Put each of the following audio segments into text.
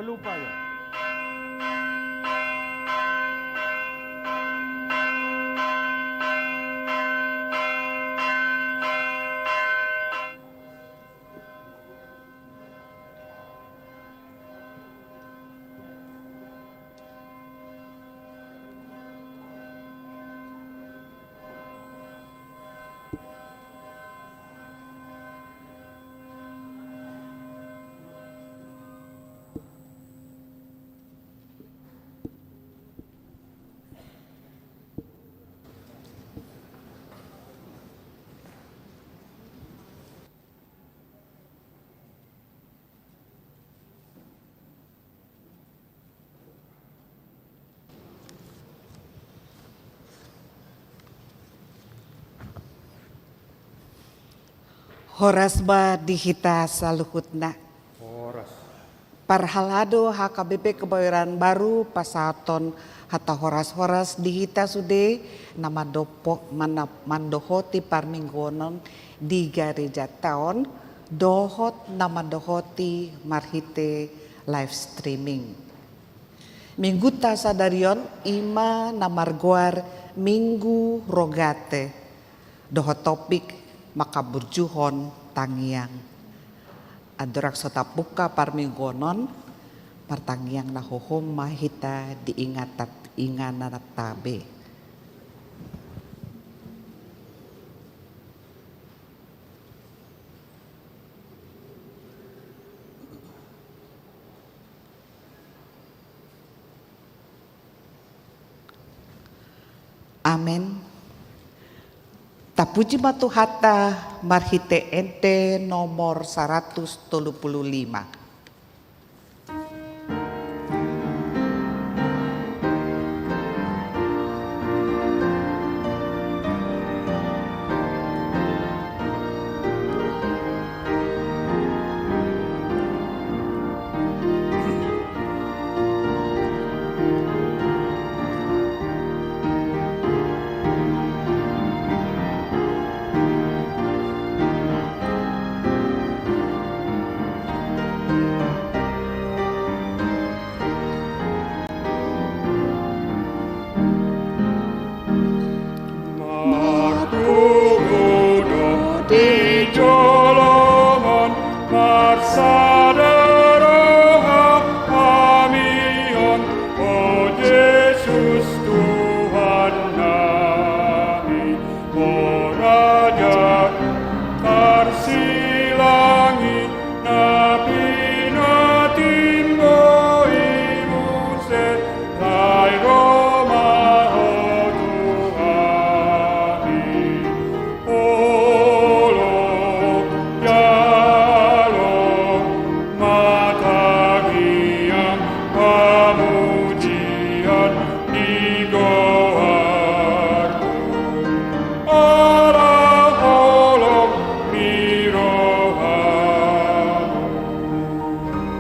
pelupa ya. Horas ba dihita saluhutna. Horas. Parhalado HKBP Kebayoran Baru pasaton hata horas-horas dihita sude nama dopo mandohoti parminggonon di gereja taon dohot nama dohoti marhite live streaming. Minggu tasadarion ima namarguar minggu rogate dohot topik makaburjuhon tangiang adorak sota buka parminggonon partangiang nahohom mahita diingatat inganat tabe. Amin. Tapuji matu hata marhite ente nomor 135.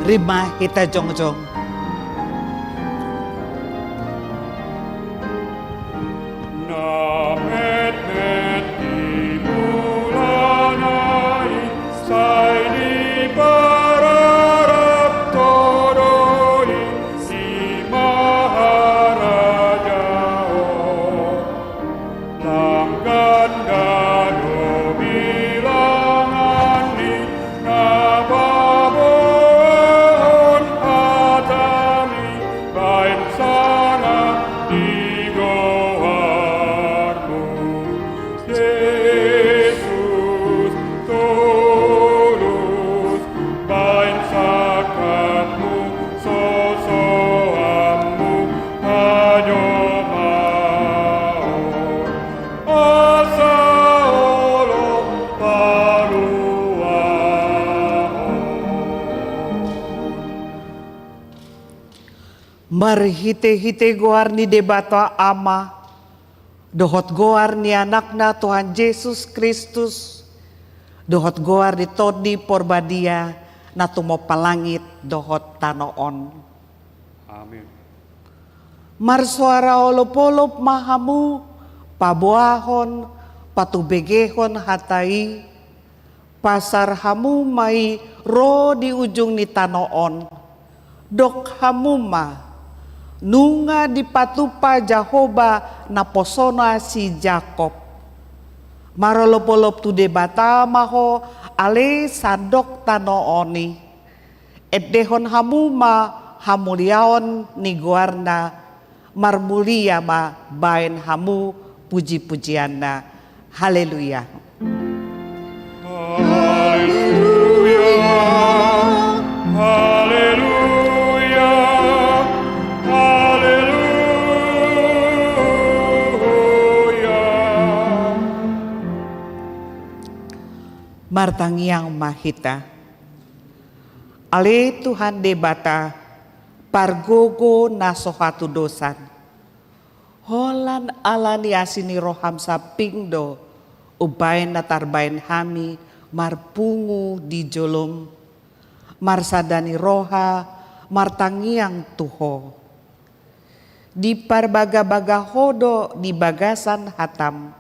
Rima kita jongjong. Marhite-hite goar ni debata ama, dohot goar ni anakna Tuhan Yesus Kristus, dohot goar di todi porbadia na tumo palangit dohot tanoon. Amin. Marsuara olop-olop mahamu, pabuahon, patubegehon hatai, pasar hamu mai ro di ujung ni tanoon, dok hamuma nunga dipatupa Jahoba na posona si Jakob. Marolopolop tu debata maho ale sadok tanooni. Edehon hamuma hamuliaon ni guarna marmulia ma bain hamu puji-pujianna. Haleluya. Haleluya. Haleluya. Haleluya. Martangiang mahita. Ale Tuhan debata pargogo nasohatu dosan. Holan alani asini roham sapingdo ubain natarbain hami marpungu di jolom marsadani roha martangiang tuho. Di parbaga-baga hodo di bagasan hatam.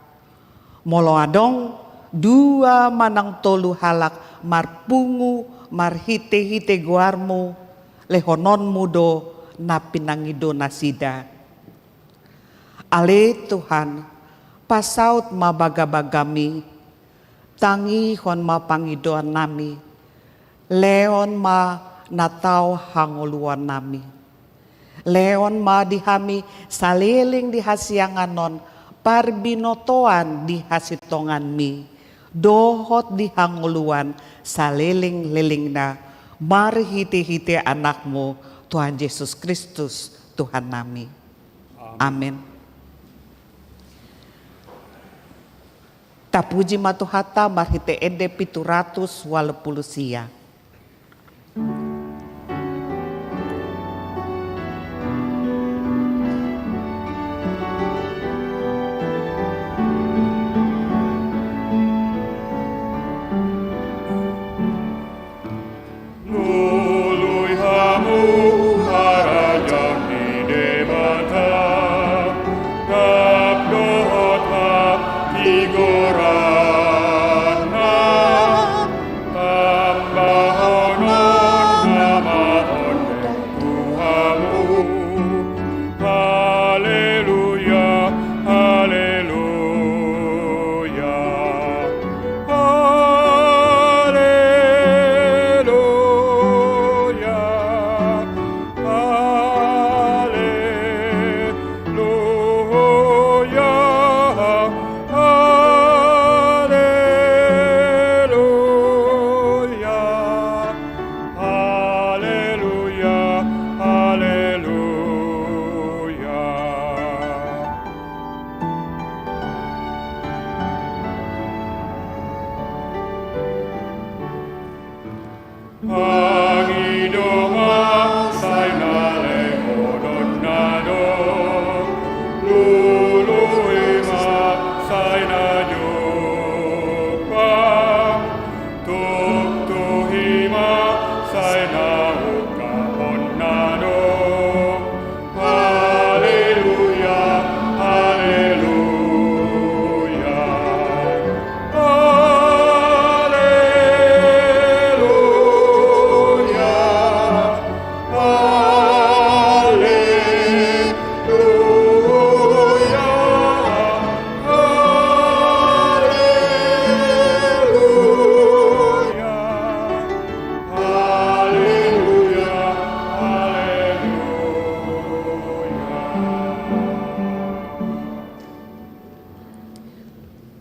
Molo adong dua manang tolu halak marpungu marhite-hite guarmu lehonon mudo na pinangido nasida. Ale Tuhan pasaut mabaga-bagami tangi hon mapangidoan nami leon ma natau hanguluan nami leon ma dihami saliling di hasianganon parbinotoan di hasitongan mi dohot di hanguluan saliling-liling na marhite-hite anakmu Tuhan Yesus Kristus Tuhan nami. Amin. Tapuji matuhata marhite ende 780 sia.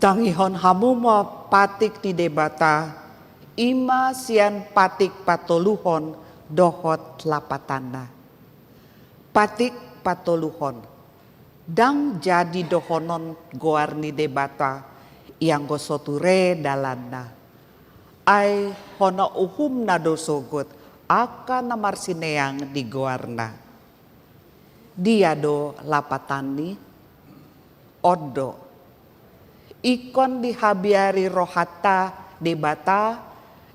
Tangihon hamuma patik ti debata, ima sian patik patoluhon dohot lapatanda. Patik patoluhon, dang jadi dohonon goarni debata, yang gosoture dalanda. Ai hona uhum na dosogot, aka namar sineang di goarna. Dia do lapatani, odo. Ikon dihabiari rohata debata,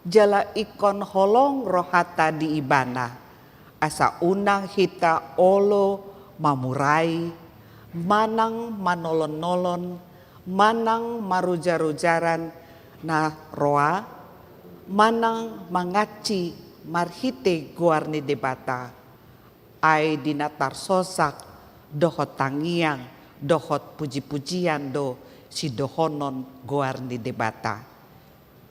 jala ikon holong rohata di ibana. Asa unang hita olo mamurai, manang manolon-nolon, manang marujar-rujaran na roa, manang mangaci marhite goar ni debata ay dinatar sosak dohot tangiang dohot puji-pujian do si dohonon goar ni debata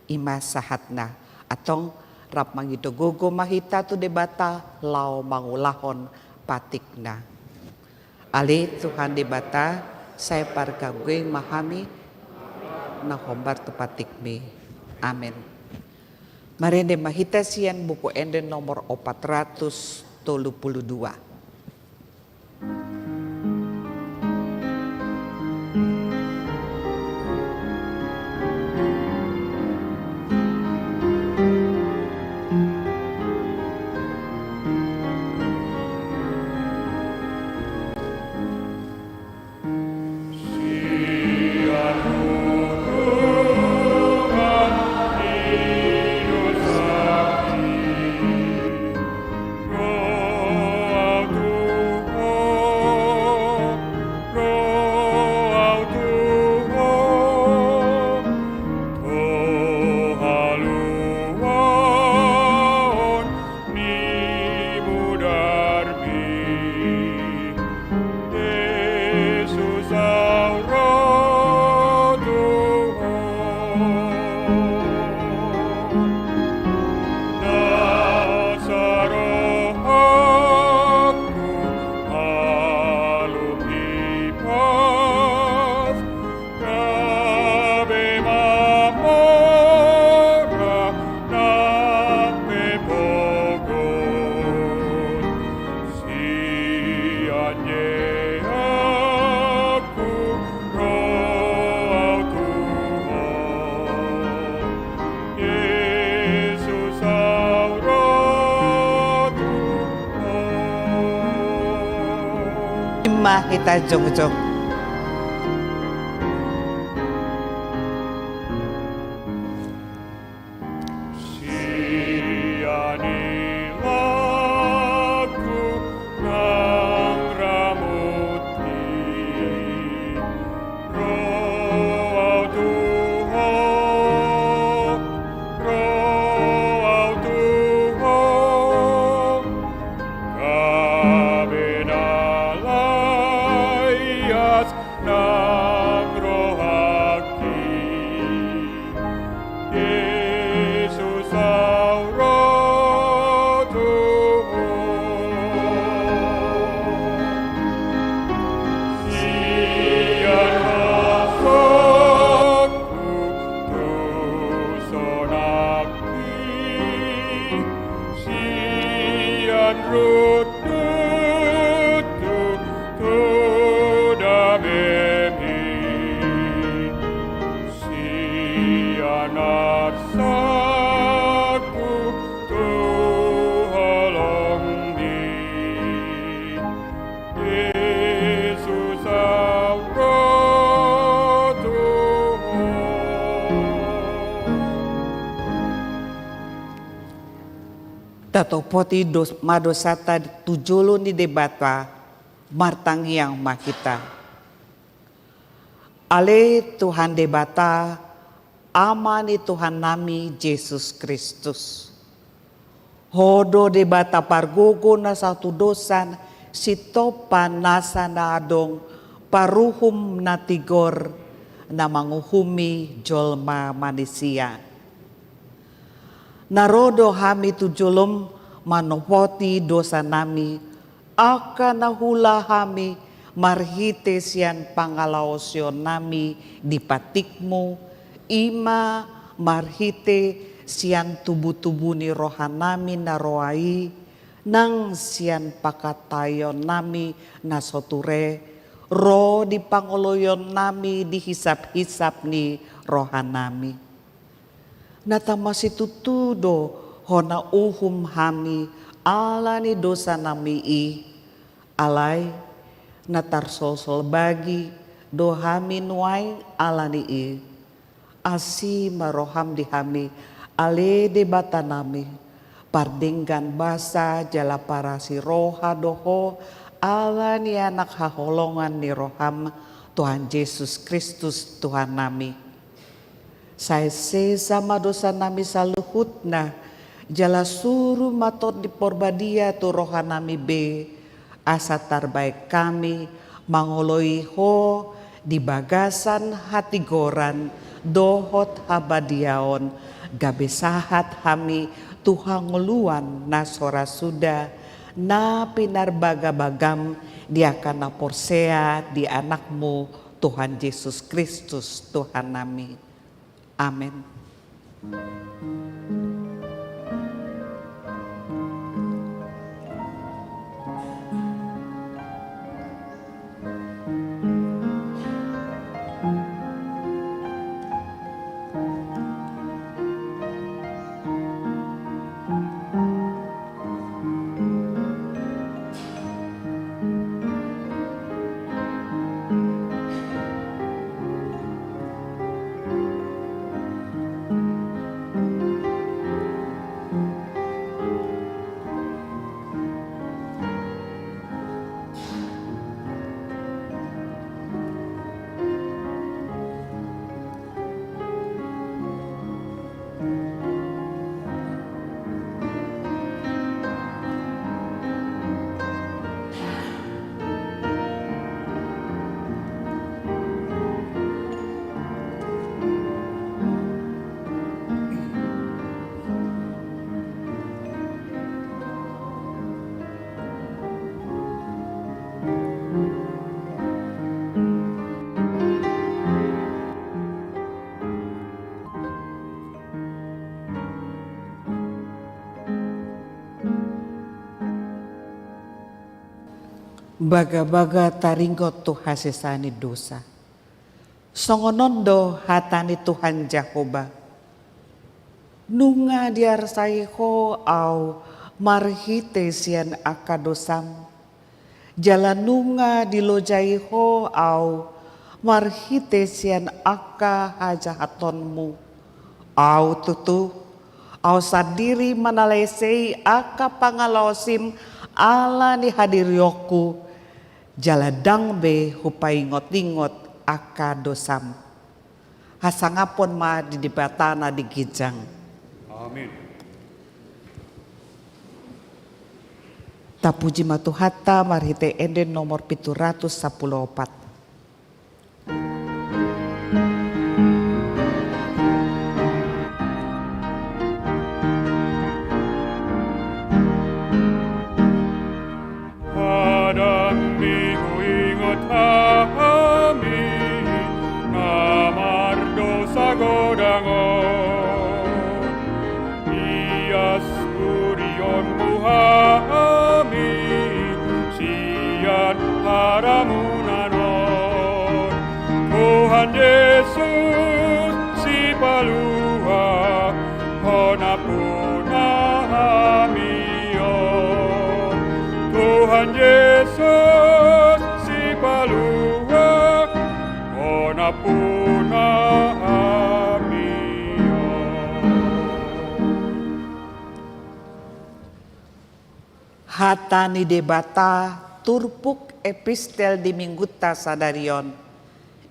ima sahatna atong rap mangidogogo mahita tu debata lau mangulahon patikna ali Tuhan debata saya parkagwe mahami na hombar tu patikmi amin. Marende mahita sian buku ende nomor 432. Kita jong-jong Tato poti madosata tujolo ni debata martangiang makita. Ale Tuhan debata ama ni Tuhan nami Yesus Kristus. Hodo debata pargogo na satu dosan sitopan nasa na adong paruhum na tigor na manguhumi jolma manusia. Narodo hami tujolom manopoti dosa nami, aka nahula hami marhite sian pangalaosyon nami di patikmu, ima marhite sian tubu-tubu ni rohan nami na roai, nang sian pakatayon nami na soture, ro di pangoloyon nami di hisap-hisap ni rohan nami. Natamasi tutudo hona uhum hami ala ni dosa nami alay natarsosol bagi do hami nuai ala ni asi maroham di hami ale de bata nami pardinggan basa jala parasi roha doho ala ni anak haholongan ni roham Tuhan Yesus Kristus Tuhan nami. Saya sama dosa nami saluhutna Jala suruh matot di porbadia tu rohanami be asa terbaik kami mangoloi ho di bagasan hati goran dohot habadiaon gabe sahat hami Tuhan ngoluan nasora sudah na pinar bagam dia kana porsea di anakmu Tuhan Yesus Kristus Tuhan nami. Amin. Baga-baga taringgot tu hasesani dosa. Songonondo hatani Tuhan Jahoba. Nunga diarsai ho au marhite sian akadosam. Jalan nunga dilojai ho au marhite sian aka hajahatonmu. Au tutu au sadiri manalesei aka pangalosim ala ni hadirioku. Jaladang be hupai ngot-ingot aka dosam. Hasangapon ma di debatana di gijang. Amin. Tapuji matuhata marhite enden nomor 714. Tuhan Yesus si palua honapuna hamio. Tuhan Yesus si palua honapuna hamio. Hatani debata turpuk epistel di mingguta sadarion.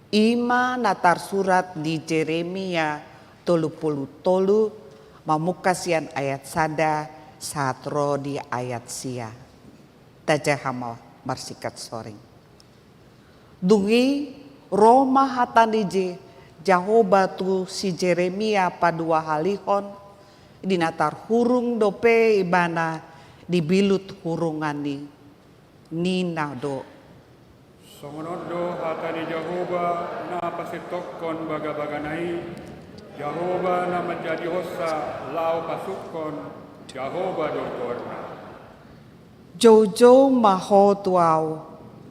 Ima natar surat di Jeremia 30 mamukasian ayat sada satro di ayat sia. Tajahama marsikat soring. Dungi Roma hatanije Jahoba tu si Jeremia padua halihon di natar hurung dope ibana dibilut hurungani nina do. Songonodo hatani Jahoba na pasitokon baga-baganai. Jahoba na menjadi hosa lau pasukon Jahoba dorkorna. Jojo maho tuau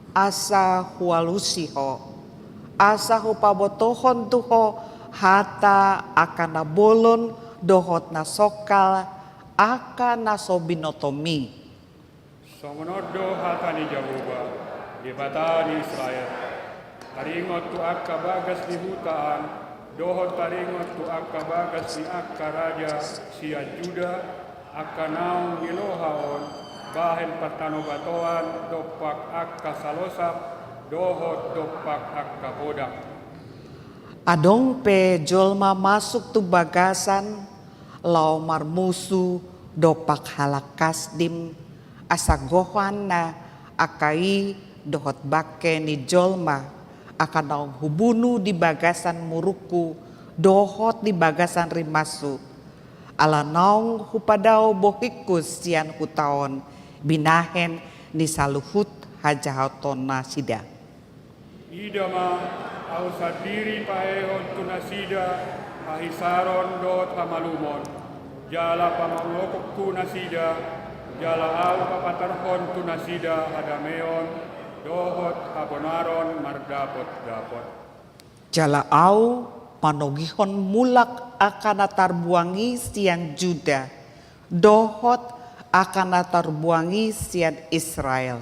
asa hualusiho asa hupabotohon tuho hata akana bolon dohot na sokal akana sobinotomi. Songonodo hatani Jahoba di batani Israel. Taringot tu akka bagas di hutaan, dohot taringot tu akka bagas di akka raja sia Juda, akka naung nilohaon, bahen patano batoan, dopak akka salosap, dohot dopak akka hodak. Adong pe jolma masuk tu bagasan lau marmusu dopak halakas dim asagohan na akai dohot bake ni jolma akan naong hubunu di bagasan muruku dohot di bagasan rimasu ala naong hupadao bohikus sian hutaon binahen ni saluhut hajahaton nasida. Idama au sadiri paehon tunasida ahisaron dot hamalumon jala pamangokok tunasida jala au papatarhon tunasida hadameon dohot abonaron mardapot dapot Jala au panogihon mulak akan tarbuangi sian Juda dohot akan tarbuangi sian Israel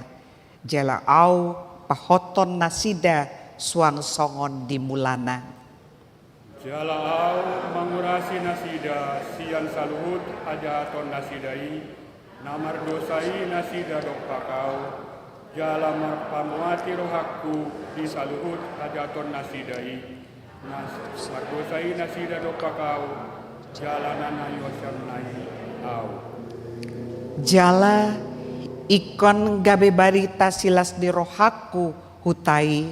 jala au pahoton nasida suang songon di mulana. jala au mangurasi nasida sian saluhut hajahaton nasidai namar dosai nasida dok pakau jala pamuati rohaku di saluhut hajahaton nasidai mardosai nasida dok pakau jala nana yosan nai au Jala ikon gabe barita silas di rohaku hutai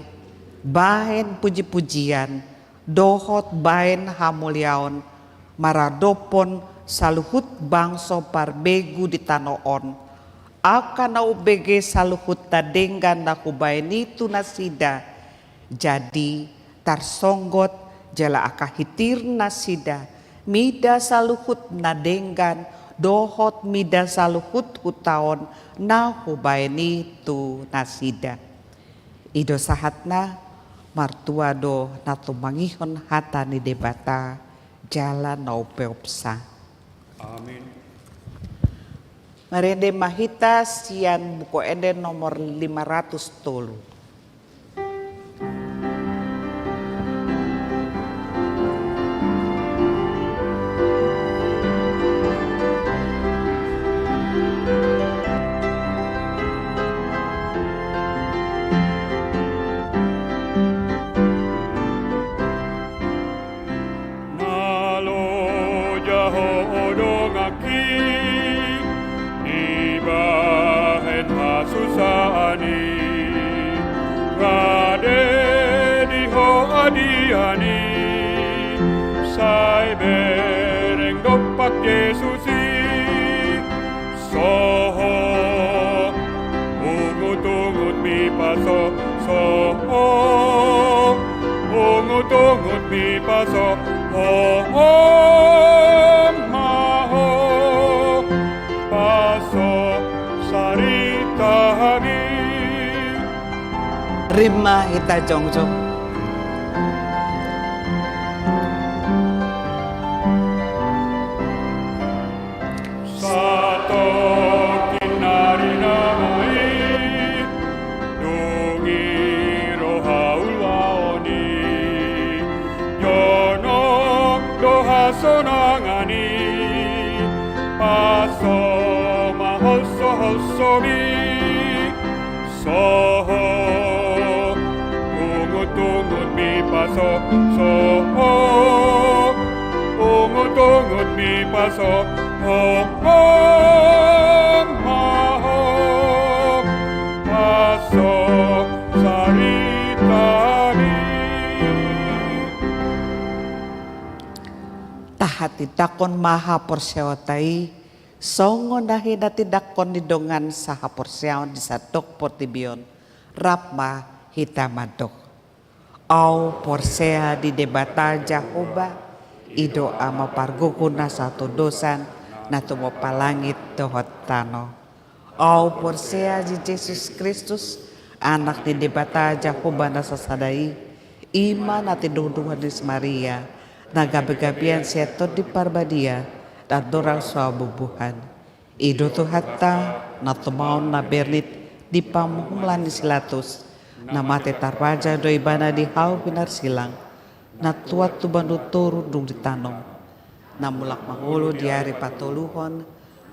bahen puji-pujian dohot bahen hamuliaon maradopon saluhut bangso parbegu di tanoon akan na ubege saluhut tadenggan na kubaen itu nasida jadi tarsonggot jala akahitir nasida mida saluhut nadenggan dohot mida saluhut hutaon na hubaen itu nasida ido sahatna martuado na tumangihon hata ni debata jala na upeopsa. amin. Marende mahita sian buku ende nomor 500 Sai bereng dopak Yesusi soho ungut-ungut mi paso soho ungut-ungut mi paso ho maho paso sarita habi Rima hita jongjong sonangani paso mahoso hosomi soho ungut-ungut mi paso soho ungut-ungut mi paso ho maho paso saritani tahati dakon maha porseotai songo nahi nati dakon didongan saha porseon di sadok portibion rapma hitamadok au porsea di debata Jahoba ido ama pargukuna satu dosan natumo palangit dohot tano au porsea di Yesus Kristus anak di debata Jahoba nasasadai ima nati duduhan di Maria nagabi-gabian seto di parbadia dan dorang suabubuhan ido tu hatta natumaon na bernit di pamuhumlan di silatus namate tarwaja do ibana di hau binar silang natuat tu bandu turu dung di tanom namulak mangulu di hari patoluhon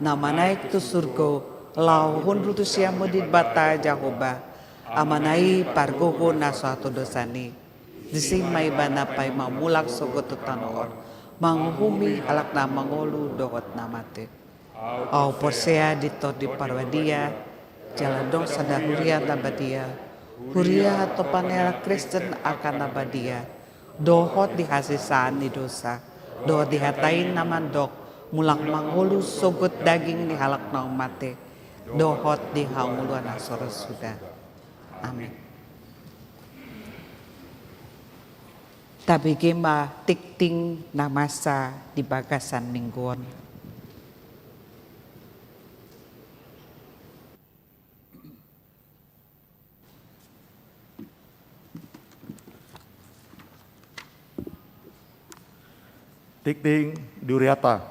nama naik tu surgo lau hundru tu siamu di bata Jahoba amanai pargogo na suatu dosani disimay bana pay mamulak sogot tu tanoon manguhumi alak na mangulu dohot namate au posea dito di parwadia, jaladong sada huria tabadia, huria atau panera Kristen akan abadia, dohot dihasisan di dosa, dohot dihatain namandok, mulak manghulu sogut daging dihalak nang mate, dohot dihanguluan asor sudah. Amin. Tabi gema tikting namasa di bagasan mingguan. Tikting Duriata,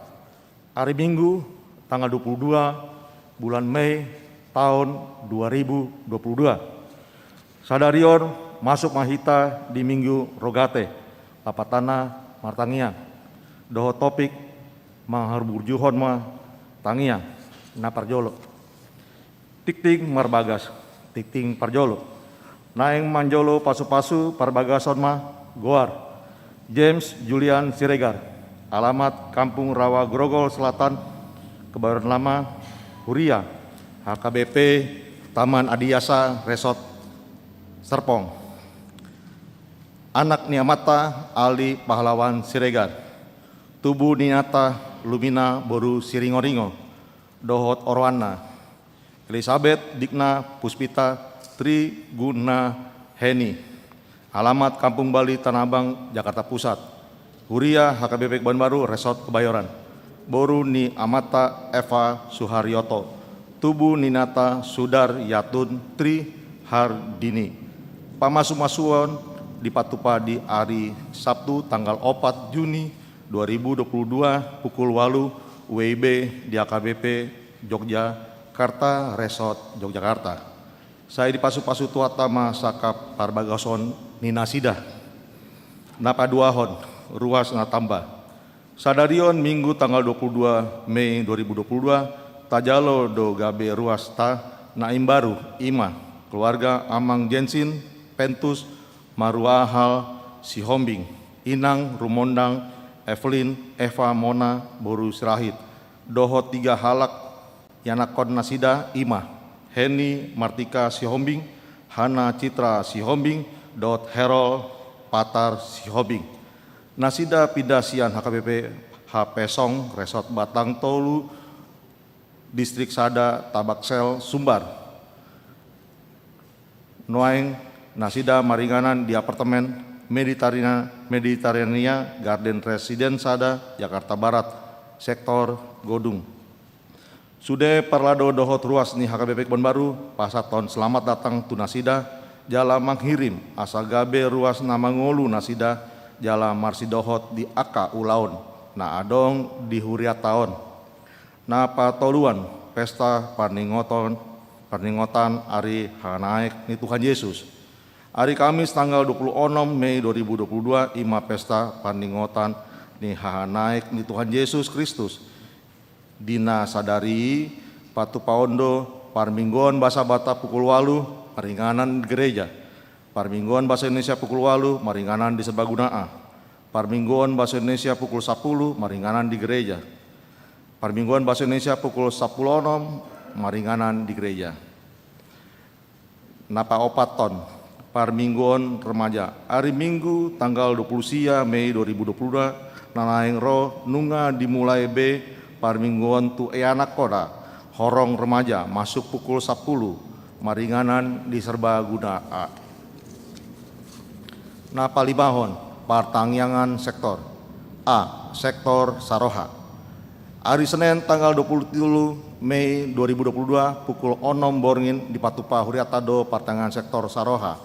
hari Minggu tanggal 22 bulan Mei tahun 2022. Sadarion masuk mahita di Minggu Rogate, Lapatana Martangia. Doho topik mangharburjuhon ma tangia na parjolo. Tikting marbagas, tikting parjolo. Naeng manjolo pasu-pasu parbagason ma goar. James Julian Siregar, alamat Kampung Rawa Grogol Selatan, Kebayoran Lama, Huria, HKBP Taman Adiasa Resort Serpong. Anak Niamata Ali Pahlawan Siregar, Tubuh Ninata Lumina Boru Siringoringo, Dohot Orwana, Elizabeth Digna Puspita Tri Guna Heni, alamat Kampung Bali Tanah Abang Jakarta Pusat, Huria HKBP Kebon Baru Resort Kebayoran, Boru Ni Amata Eva Suharyoto, Tubuh Ninata Sudar Yatun Tri Hardini, Pamasumasuon di Patupa di hari Sabtu tanggal 4 Juni 2022 pukul 8 WIB di AKBP Yogyakarta Resort Yogyakarta. Saya di pasu-pasu tuatama sakap parbagason ninasida. Napa duahon ruas natamba. Sadarion Minggu tanggal 22 Mei 2022 tajalo do gabe ruas ta naim baru ima keluarga Amang Jensin Pentus Maruahal Sihombing, Inang Rumondang, Evelyn, Eva Mona, Boru Sirahid, Dohot 3 halak, Yanakon Nasida, Ima, Heni Martika Sihombing, Hana Citra Sihombing, Dot Herol Patar Sihombing. Nasida Pidasian HKBP HP Song, Resort Batang Tolu, Distrik Sada, Tabaksel, Sumbar. Noaeng Nasida Maringanan di apartemen Mediterania Garden Residence Sada, Jakarta Barat, sektor Godung. Sude parlado dohot ruas ni HKBP Kebon Baru, pasaton selamat datang tu Nasida, jala manghirim asa gabe ruas nama ngolu Nasida, jala marsi dohot di aka ulaun, na adong di huria taon. Na patoluan pesta paningotan ari hanaek ni Tuhan Yesus. Hari Kamis tanggal 26 Mei 2022 ima pesta paningotan ni hanaek ni Tuhan Yesus Kristus. Dina sadari patu paondo parmingguan bahasa Bata pukul 8 maringanan gereja. Parmingguan bahasa Indonesia pukul 8 maringanan di Serbaguna. Parmingguan bahasa Indonesia pukul 10 maringanan di gereja. Parmingguan bahasa Indonesia pukul 10 maringanan di gereja. Napa opaton Parmingguan remaja hari Minggu tanggal 20 Mei 2022 nanaeng ro nunga dimulai B parmingguan tu eanak koda horong remaja masuk pukul 10 maringanan di Serbaguna A. Napa libahon partangyangan sektor A sektor Saroha hari Senin tanggal 27 Mei 2022 pukul 6 borngin di Patupa Huriatado partangan sektor Saroha.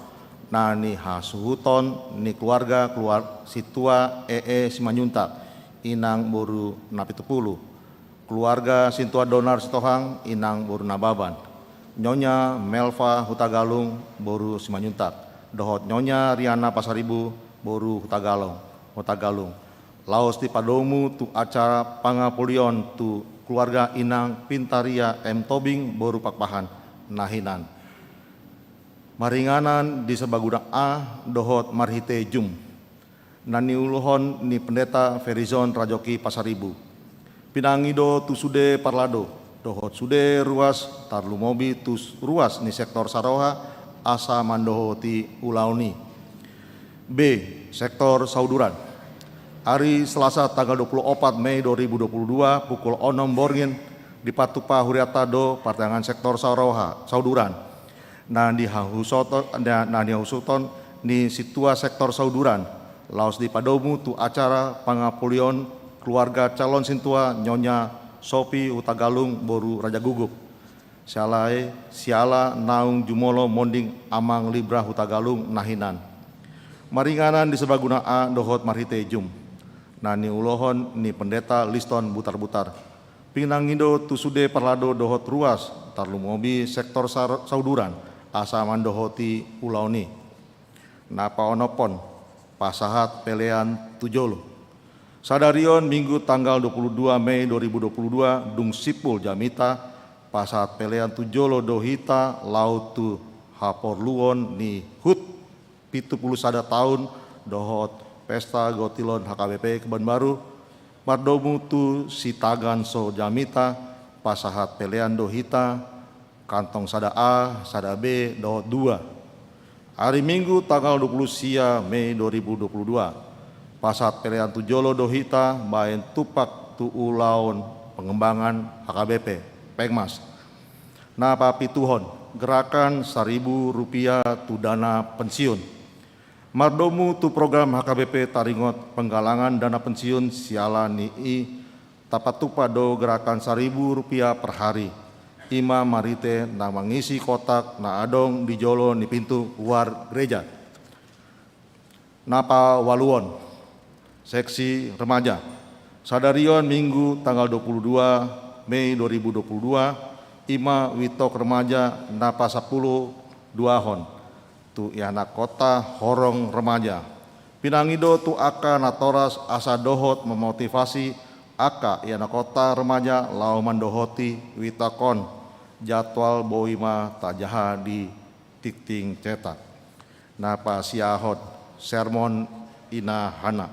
Nah ni hasuhuton ni keluarga keluar situa Simanyuntak inang boru napitupulu keluarga Sintua Donar Sitohang inang boru nababan Nyonya Melva Hutagalung boru Simanyuntak dohot Nyonya Riana Pasaribu boru Hutagalung laos di padomu tu acara pangapulion tu keluarga inang Pintaria M Tobing boru Pakpahan nahinan maringanan di Serbaguna A dohot marhite jum nani uluhon ni pendeta Ferizon Rajoki Pasaribu Pinangido tu sude parlado, dohot sude ruas tarlu mobi tus ruas ni sektor Saroha asa mandoho ti ulauni. B. Sektor Sauduran. Hari Selasa tanggal 24 Mei 2022 pukul 6 Borgin di Patupa Huriata do pertengahan sektor Sauduran. Nah di Hahusoton ni situa sektor Sauduran. Laos di Padomu tu acara pangapulion keluarga calon sintua Nyonya Sopi Utagalung Boru Raja Gugup. Siala naung jumolo monding amang libra Hutagalung nahinan. Maringanan di sebaguna A dohot marhite jum. Nani ulohon ni pendeta Liston butar-butar. Pinangindo tusude parlado dohot ruas tarlumobi sektor Sauduran asa mandohoti ulauni. Napa onopon pasahat pelean tujolo. Sadarion Minggu tanggal 22 Mei 2022 dung sipul jamita pasahat pelean tujolo dohita lautu haporluon ni hut 70 tahun dohot pesta gotilon HKBP Kebon Baru mardomu tu sitagan so jamita pasahat pelean dohita kantong sada A sada B dohot 2 hari Minggu tanggal 20 sia Mei 2022 pasahat pelean tujolo dohita baen tupak tu ulaun pengembangan HKBP Pengmas napa pituhon gerakan Rp1.000 tu dana pensiun. Mardomu tu program HKBP taringot penggalangan dana pensiun siala nii tapatupa do gerakan Rp1.000 per hari. Ima marite na mangisi kotak na adong di jolo ni pintu luar gereja. Napa waluon seksi remaja. Sadarion Minggu tanggal 22 Mei 2022 ima witok remaja napa 10 duahon. Tu anak kota horong remaja. Pinangido tu aka natoras asa dohot memotivasi aka anak kota remaja lau mandohoti witakon jadwal boima tajaha di tikting cetak. Napa siahot sermon ina hana.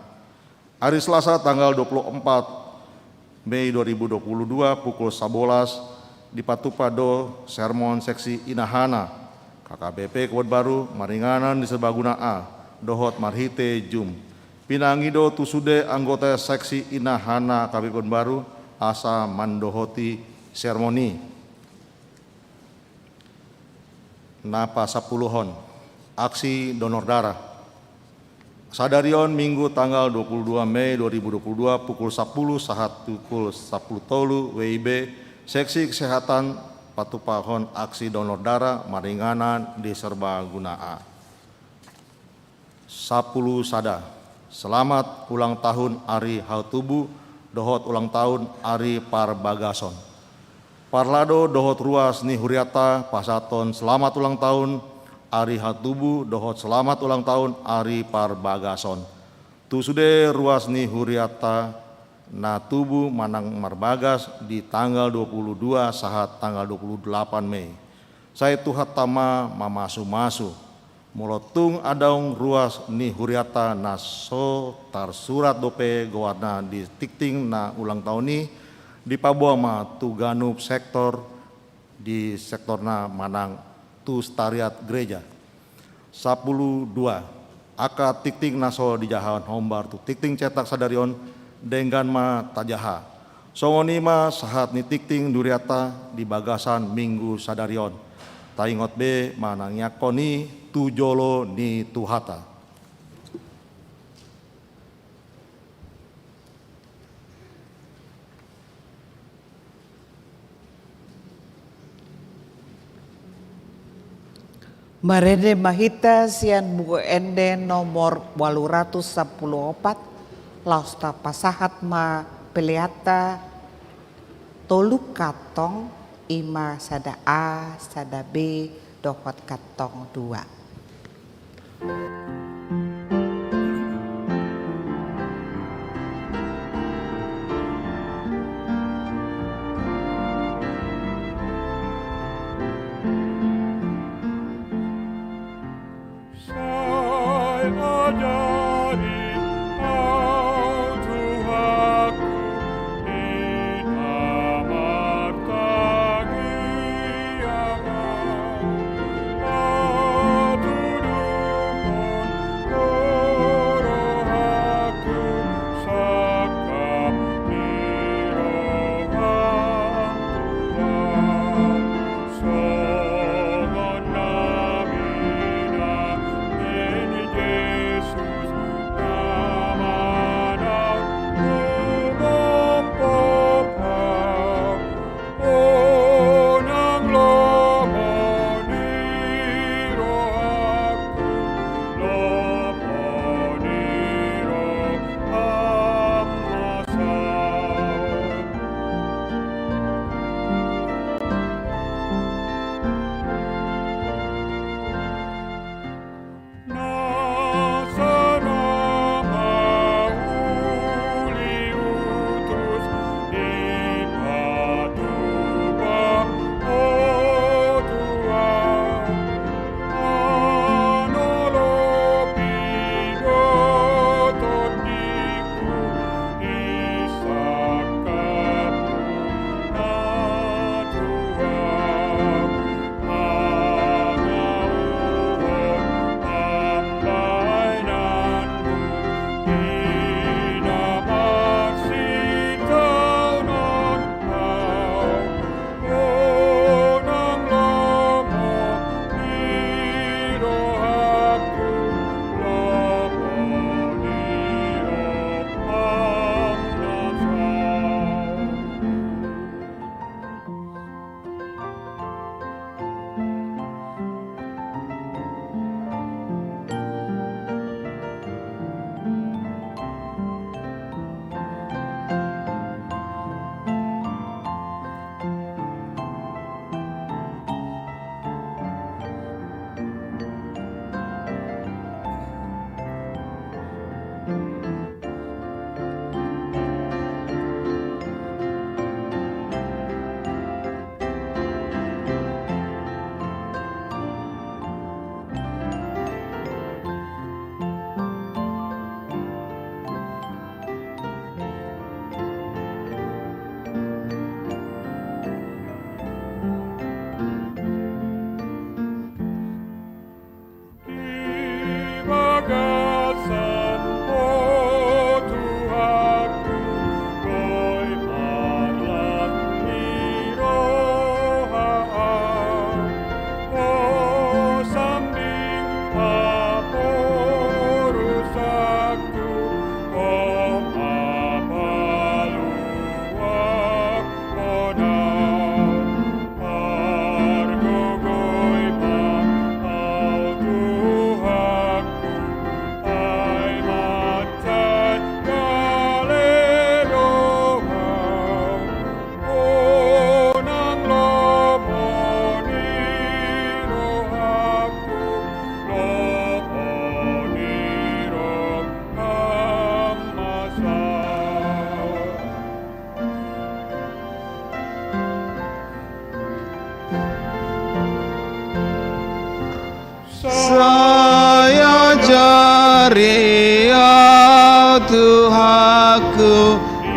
Hari Selasa tanggal 24 Mei 2022 pukul 11 di Patupado sermon seksi inahana. KKBP Kebon Baru maringanan di serbaguna A dohot marhite jum. Pinangido tusude anggota seksi inahana KKBP Kebon Baru asa mandohoti sermoni. Napa 10-hon aksi donor darah. Sadarion Minggu tanggal 22 Mei 2022 pukul 10 sahat pukul 10 tolu WIB seksi kesehatan Patupahon aksi donor darah maringanan di serbaguna A. 10 sada. Selamat ulang tahun Ari Hautubu dohot ulang tahun Ari Parbagason. Parlado dohot ruas ni Huriata pasaton selamat ulang tahun Ari Hautubu dohot selamat ulang tahun Ari Parbagason. Tu sude ruas ni Huriata na tubuh manang marbagas di tanggal 22 sahat tanggal 28 Mei. Saya tuhat tama mamasu-masu. Molotung adaung ruas ni Huriata na so tar surat dope gowarna di tikting na ulang tahun ni di pabuama tu ganup sektor di sektor na manang tu stariat gereja. 12 aka tikting naso di jahan hombar tu tikting cetak sadarion dengan ma tajaha. Songonima sahat ni tikting duriata di bagasan Minggu sadarion. Taingot B manang yakoni tujolo ni tuhata. Marene mahita sian buku ende nomor 814 lausta pasahat ma peliata tolu katong ima sada A sada B dohot katong 2.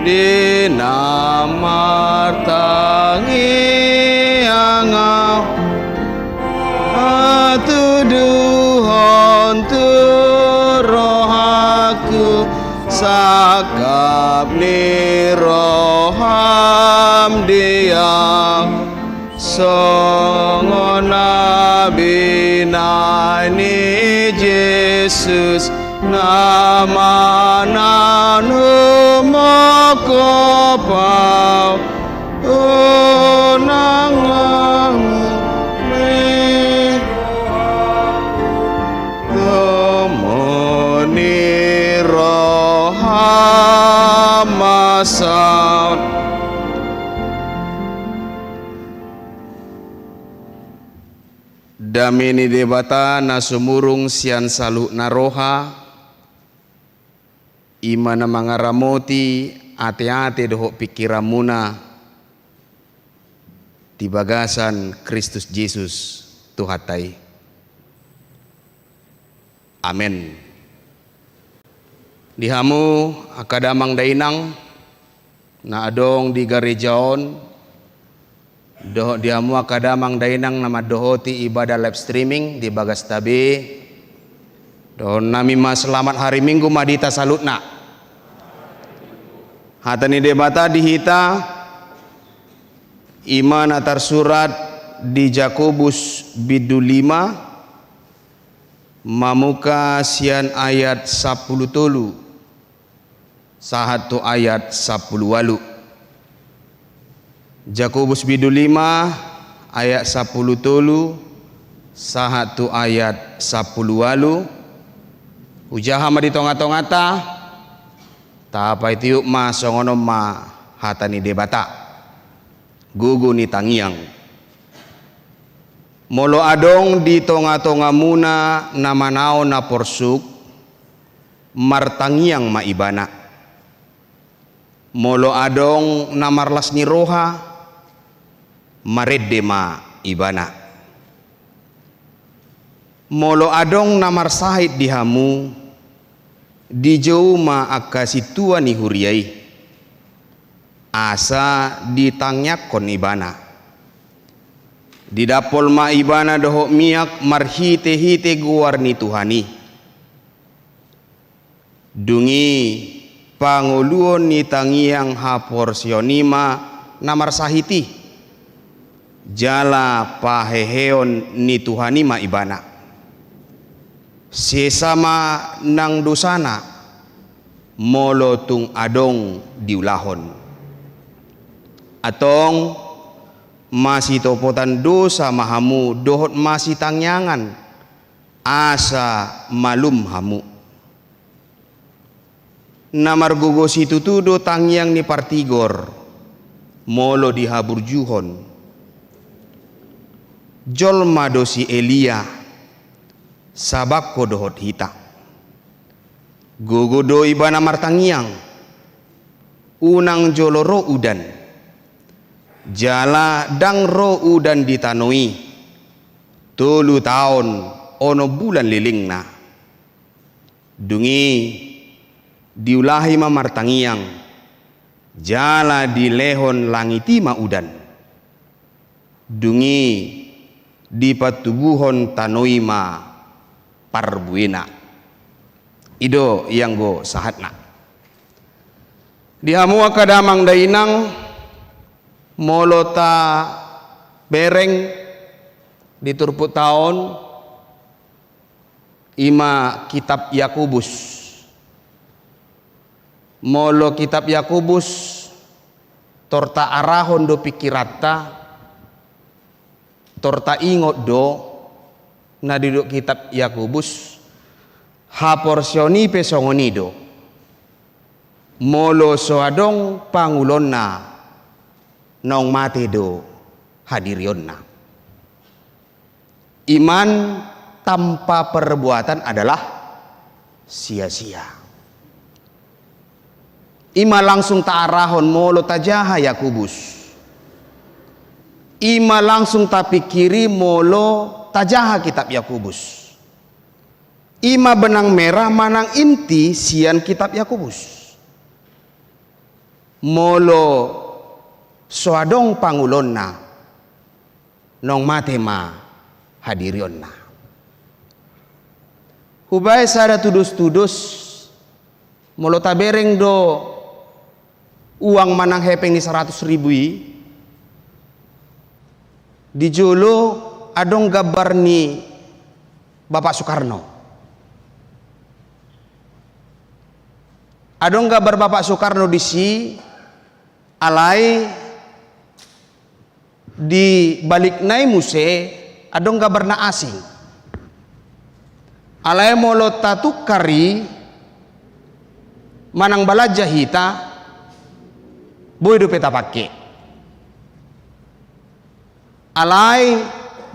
di nama tangiangau atuduhon tu rohaku sakap ni roham dia songona binani Yesus nama nanu mokopau unangang me temoni rohamasaut. Damini debata na sumurung sian salu naroha imana mangaramoti ate-ate dohok pikiramuna di bagasan Kristus Yesus Tuhatai. Amin. Dihamu akadamang dainang na adong di garejaon doho diamu akadamang dainang nama dohoti ibadah live streaming di bagas tabe doho nami mas selamat hari Minggu madita salutna hatani debata dihita iman atar surat di Jakobus bidu 5 mamuka sian ayat 10 tolu sahatu ayat 10 walu. Jakobus bidu 5 ayat 10 tolu sahatu ayat 10 walu. Ujaha ma di tonga-tongata tapai tiuk ma songono ma hatani debata gugu ni tangiang molo adong di tonga-tonga muna namanao na porsuk martangiang ma ibana molo adong namarlas ni roha maredde ma ibana molo adong namar sahid dihamu di jauh ma akasitua ni huriai asa ditangyak kon ibana di dapol ma ibana dohok miak marhite-hite guar ni Tuhani dungi panguluon ni tangiang haporsionima namar sahiti jala paheheon ni Tuhani ma ibana sesama nang dosana molo tung adong diulahon atong masih topotan dosa mahamu dohot masih tangyangan asa malum hamu namar gugo situ tudo tangyang ni partigor molo dihabur juhon jolma dosi Elia sabakko dohot hita gugo do ibana martangyang unang joloro udan jala dang ro udan ditanoi 3 tahun ono bulan lilingna dungi diulahi ma martangiang jala dilehon langiti ma udan dungi di patubuhon tanoi ma parbuena ido yang go sahatna dihamu akadamang dainang molota bereng di turput tahun ima kitab Yakobus molo kitab Yakobus torta arahon do pikirata torta ingot do na duduk kitab Yakobus haporsioni pesongonido molo soadong pangulon na nong mate do hadirion na iman tanpa perbuatan adalah sia-sia ima langsung taarahon molo tajaha Yakobus ima langsung tapikiri molo tajaha kitab Yakobus ima benang merah manang inti sian kitab Yakobus molo soadong pangulon na nong matema hadirion na. Hubay sada tudus-tudus molo tabereng do uang manang hepeng ni 100.000 di Jolo adong gambar ni Bapak Soekarno. Adong gambar Bapak Soekarno di si alai di balik nai muse adong gambar na asing. Alai molo tatuk kari manang balaja hita boy do peta pakai. Alai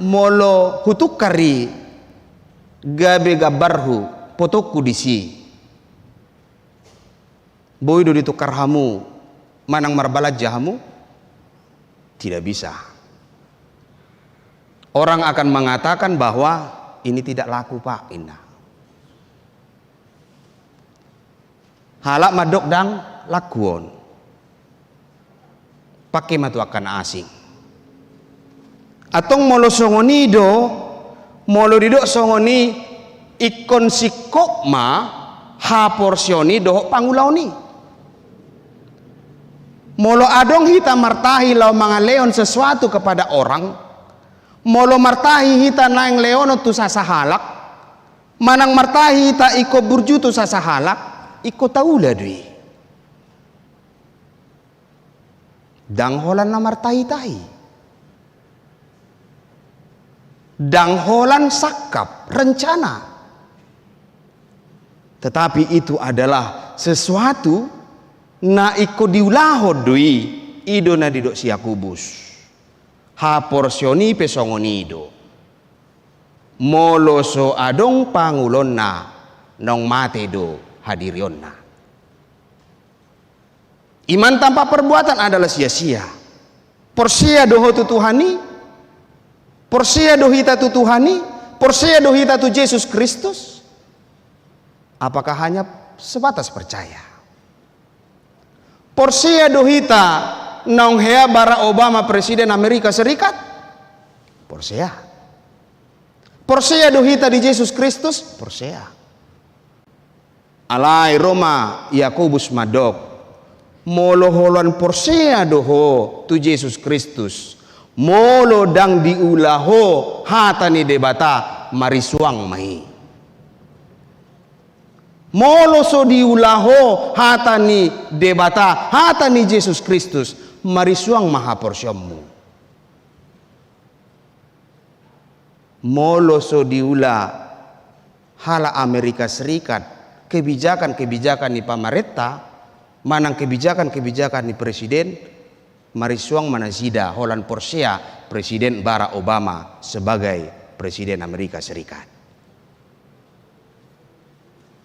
molo hutuk kari gabe gabarhu potokku disi boy do ditukar hamu manang marbalaja hamu tidak bisa. Orang akan mengatakan bahwa ini tidak laku pak Inna. Halak madok dang lakuon pakai matu akan asing. Atong molo songonido molo didok songoni ikon sikok ma ha porsioni dohok pangulau ni. Molo adong hita martahi lau mangaleon sesuatu kepada orang, molo martahi hita naing leono tu sasahalak, manang martahi hita iko burju tu sasahalak, iko taula dui. Dang holan na martahi tahi. Dang holan sakap rencana. Tetapi itu adalah sesuatu na iko diulaho dui ido na didok siya kubus ha porsioni pesongonido molo so adong pangulon na nong mate do hadirion na. Iman tanpa perbuatan adalah sia-sia. Porsia doho tu Tuhani, porsia dohita tu Tuhani, porsia dohita tu Yesus Kristus. Apakah hanya sebatas percaya? Porsia dohita nong hea Barack Obama presiden Amerika Serikat. Porsia. Porsia dohita di Yesus Kristus. Porsia. Alai Roma Yakobus madok. Molo holon porsia doho tu Yesus Kristus. Molo dang diulaho hatani debata marisuang mai. Molo so diulaho hatani debata hatani Yesus Kristus marisuang maha porsyommu. Molo so diula hala Amerika Serikat kebijakan-kebijakan ni pamaretta manang kebijakan-kebijakan ni presiden marisuang manazida holan porsia presiden Barack Obama sebagai presiden Amerika Serikat.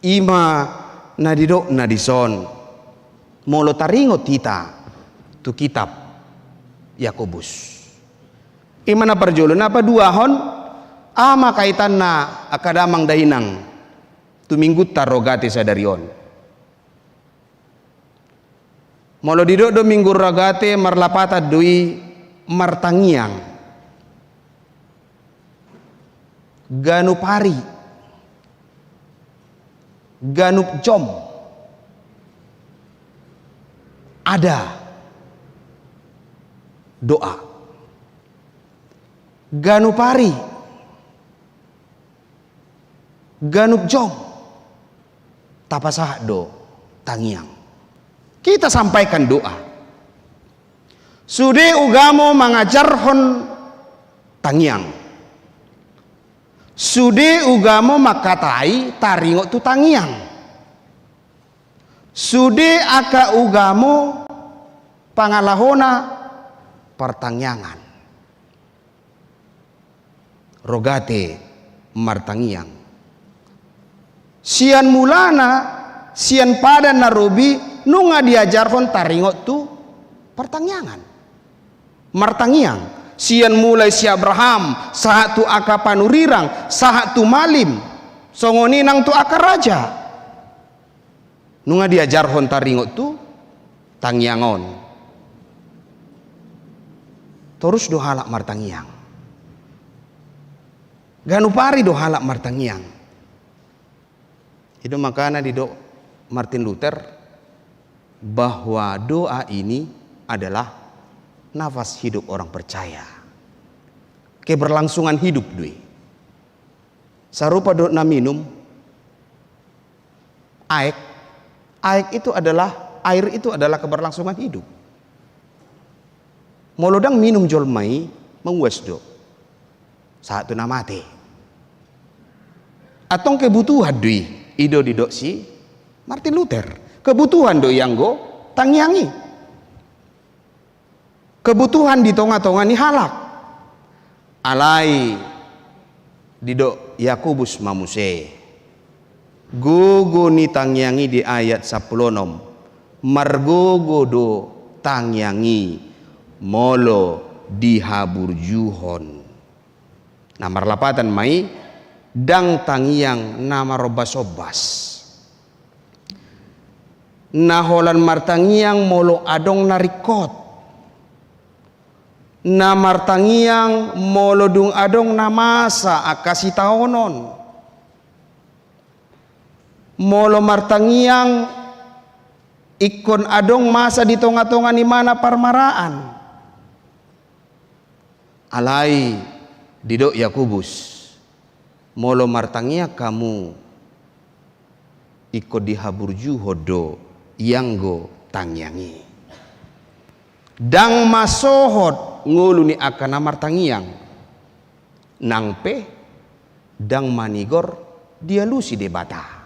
Ima nadidok nadison molo taringot kita tu kitab Yakobus. Ima na perjolo na paduahon ama kaitan na akadamang dainang tuminggut tarogati sadarion. Molo didok do minggu ragate marlapata dui martangiang ganupari ganup jom ada doa ganupari ganup jom tapasah do tangiang. Kita sampaikan doa. Sude ugamo mengajarhon tangiang. Sude ugamo makatai taringo tu tangiang. Sude aka ugamo pangalahona pertangyangan. Rogate martangiang. Sian mulana, sian pada narobi nunga diajarhon taringo tu pertangyangan. Martangiang. Sian mulai si Abraham saat tu aka panurirang saat tu malim songoni nang tu aka raja nunga diajar hon taringot tu tangyangon. Terus do halak martangyang. Ganupari do halak martangyang. Itu makanya di do Martin Luther bahwa doa ini adalah nafas hidup orang percaya. Keberlangsungan hidup dui. Sarupa do na minum air. Air itu adalah keberlangsungan hidup. Molodang minum jolmai menguas do. Saat itu na mati. Atong kebutuhan dui ido didok si Martin Luther. Kebutuhan do yang go tangyangi. Kebutuhan di tonga-tonga ni halak. Alai didok Yakobus mamuse. Gogo ni tangyangi di ayat 10 margogo do tangyangi molo dihaburjuhon. Nah marlapatan mai dang tangyang nama robas-obas. Naholan martangyang molo adong narikot. Na martangyang molo dung adong namasa akasi taonon. Molo martangyang ikon adong masa di tonga-tonga ni mana parmaraan. Alai didok Yakobus molo martangia kamu ikut dihaburju hodo yanggo tangyangi. Dang masohot ngulu ni akana martangiang nangpe dang manigor dia lusi debata.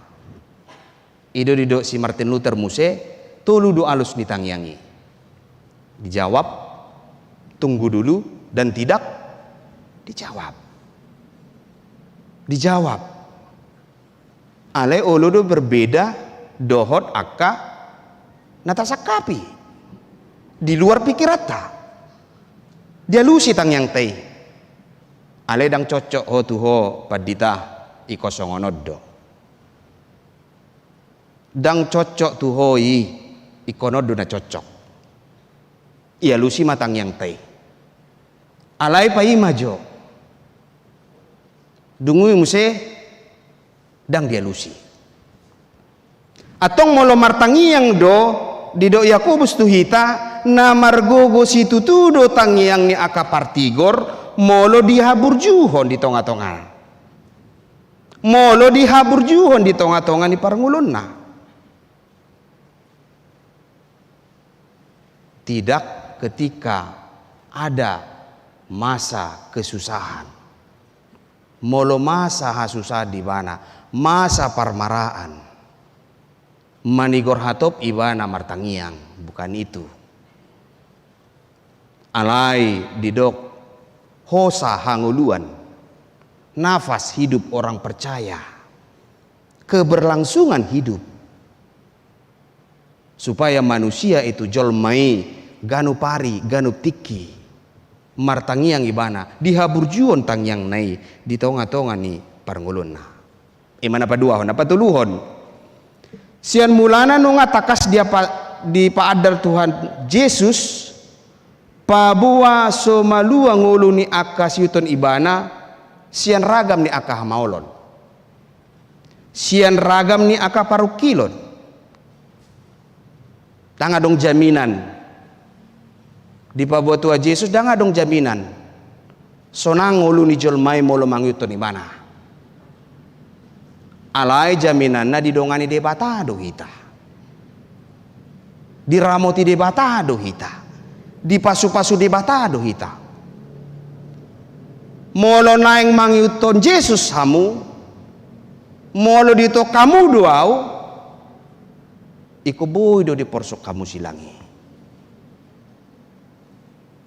Ido didok si Martin Luther muse tolu do alus ni tangyangi. Dijawab tunggu dulu dan tidak dijawab. Dijawab. Ale olodo berbeda dohot akka natasakapi. Di luar pikirata. Dia lusi tangyang tei. Ale dang cocok ho tuho padita ikosongonoddo. Dang cocok tuhoi ikonodo na cocok. Ia lusi matang yang tei. Alai pai majo. Dungui muse dang dia lusi. Atong molo martangi yang do dido Yakobus tuhita na margogo situ tudo tangyang ni akapartigor molo dihaburjuhon di tonga-tonga. Molo dihaburjuhon di tonga-tonga ni parngulun na. Tidak ketika ada masa kesusahan. Molo masa hasusah di mana? Masa parmaraan. Manigor hatop ibana martangiang. Bukan itu. Alai didok hosa hanguluan. Nafas hidup orang percaya. Keberlangsungan hidup. Supaya manusia itu jolmai ganu pari, ganu tiki, martangiang ibana, dihaburjuon tangyang nai, di tonga-tonga ni parngulun na. Imana paduahon, apa tuluhon? Sian mulana nunga takas dia di paadal Tuhan Yesus, pabua somalua ngulu ni akas yuton ibana, sian ragam ni akah maulon. Sian ragam ni akah parukilon. Tanga dong jaminan di pabuat Tuhan Yesus danga dong jaminan sonang ulu ni jolmai molo mangyuto ni mana alai jaminan na didongani debata do hita diramoti debata do hita dipasu-pasu debata do hita molo naeng mangyuton Yesus hamu molo dito kamu doau iko boy do di porsok kamu silangi.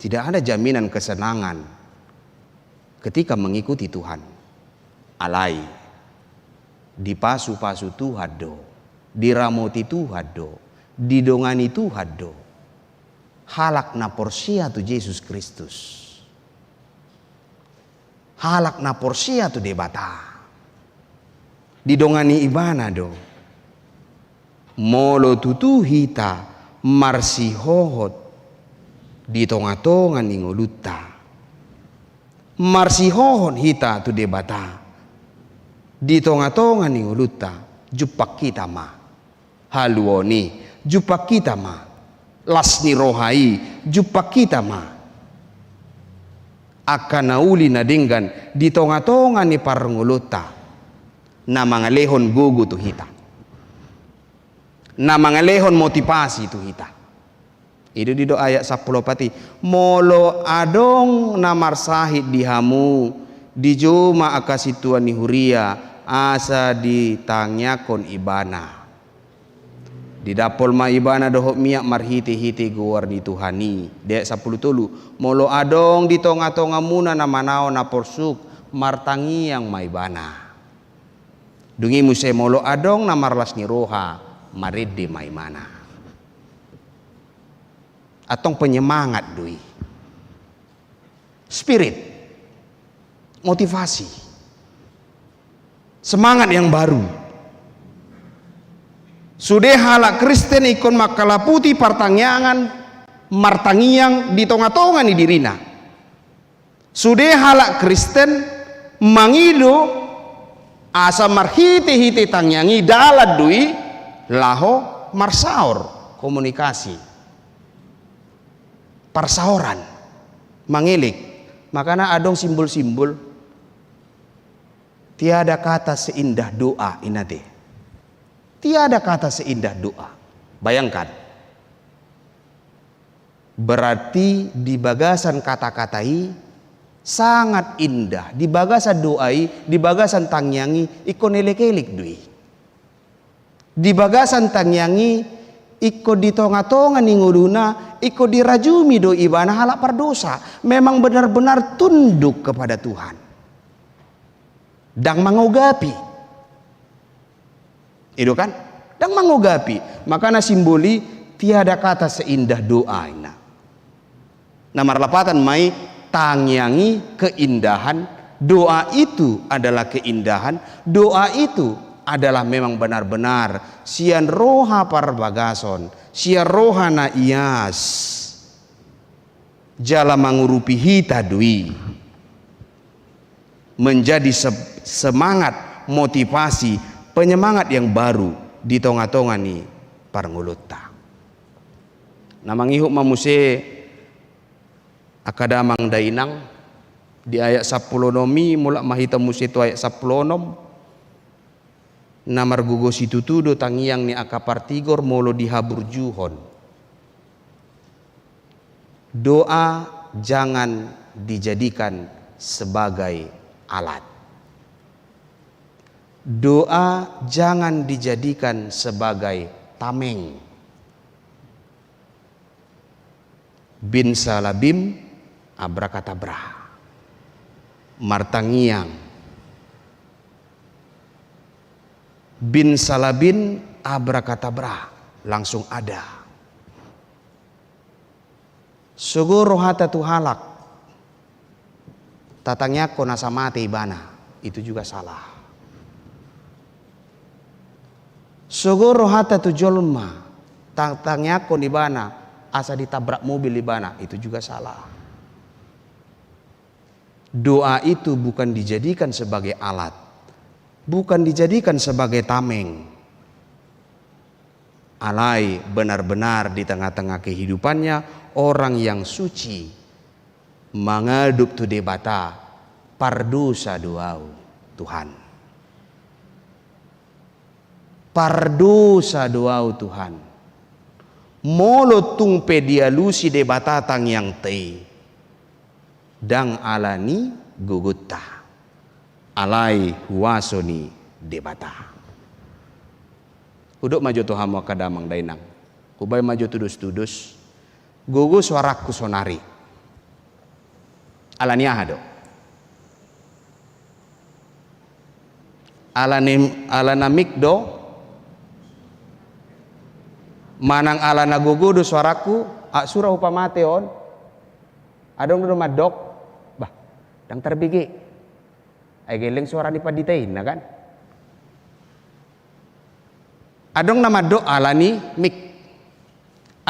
Tidak ada jaminan kesenangan ketika mengikuti Tuhan. Alai dipasu-pasu Tuhan do, diramoti Tuhan do, didongani Tuhan do. Halak na porsia tu Yesus Kristus. Halak na porsia tu debata. Didongani ibana do. Molo tutu hita marsihohot di tonga-tonga ni nguluta. Marsihohot hita tu debata di tonga-tonga ni nguluta jupak kita ma haluoni jupak kita ma lasni rohai jupak kita ma akan nauli na dinggan di tonga-tonga ni parnguluta na mga lehon gugu tu hita, na mga lehon motivasi tu hita. Itu di doa ayat 10 pati molo adong na marsahid di hamu di juma akasituan ni huria asa ditangyakon ibana di dapol ma ibana dohok miak marhiti-hiti guar di Tuhani. Dek 10 tulu molo adong di tonga-tonga muna na manao na porsuk martangi yang maibana dungi muse molo adong na marlas ni roha maridi maimana atong penyemangat dui spirit motivasi semangat yang baru. Sudah halak Kristen ikon makalaputi partangyangan martangiang di tonga-tonga ni dirina. Sudah halak Kristen mangido asa marhiti-hiti tangyangi dalad dui laho marsaor komunikasi parsaoran mangilik makana adong simbol-simbol tiada kata seindah doa inate. Tiada kata seindah doa. Bayangkan. Berarti di bagasan kata-katai sangat indah. Di bagasan doai, di bagasan tangyangi ikon elek-elek dui. Di bagasan tangyangi ikon di tonga-tonga ni nguduna, ikon dirajumi do ibana halak pardosa. Memang benar-benar tunduk kepada Tuhan. Dan mengogapi. Itu kan? Dan mengogapi. Makanya simboli tiada kata seindah doa. Namar lapatan mai tangyangi keindahan. Doa itu adalah keindahan. Doa itu adalah memang benar-benar sian roha parbagason, sian roha na ias. Jala mangurupi hita dui. Menjadi semangat, motivasi, penyemangat yang baru di tonga-tonga ni parnguluta. Namang ihuk mamuse akadamang dainang di ayat 10 nomi mula mahita muse tu ayat 10 nom namar gugo situtudo tangiang ni akapartigor molo dihabur juhon. Doa jangan dijadikan sebagai alat. Doa jangan dijadikan sebagai tameng. Bin salabim abrakadabra. Martangiang. Bin salabin abrakadabra. Langsung ada. Suguro hata tuhalak. Tatangnya ko nasa mati ibana. Itu juga salah. Sogoro hata tu jolma tangtangnya ko di bana asa ditabrak mobil di bana itu juga salah. Doa itu bukan dijadikan sebagai alat, bukan dijadikan sebagai tameng. Alai benar-benar di tengah-tengah kehidupannya orang yang suci mengaduk tu debata pardosa doau Tuhan. Pardosa doau Tuhan. Molo tungpe dialusi de batatang yang te. Dang alani gugutta. Alai huasoni de bata. Uduk maju Tuhan mo kadamang dainang. Kubay maju tudus-tudus. Gugu suaraku sonari. Alani ahado. Alanamik do. Manang ala nagugudo suaraku sura upamate on adong do madok bah dang terbigi ay geleng suara ni paditain na kan adong nama do alani mik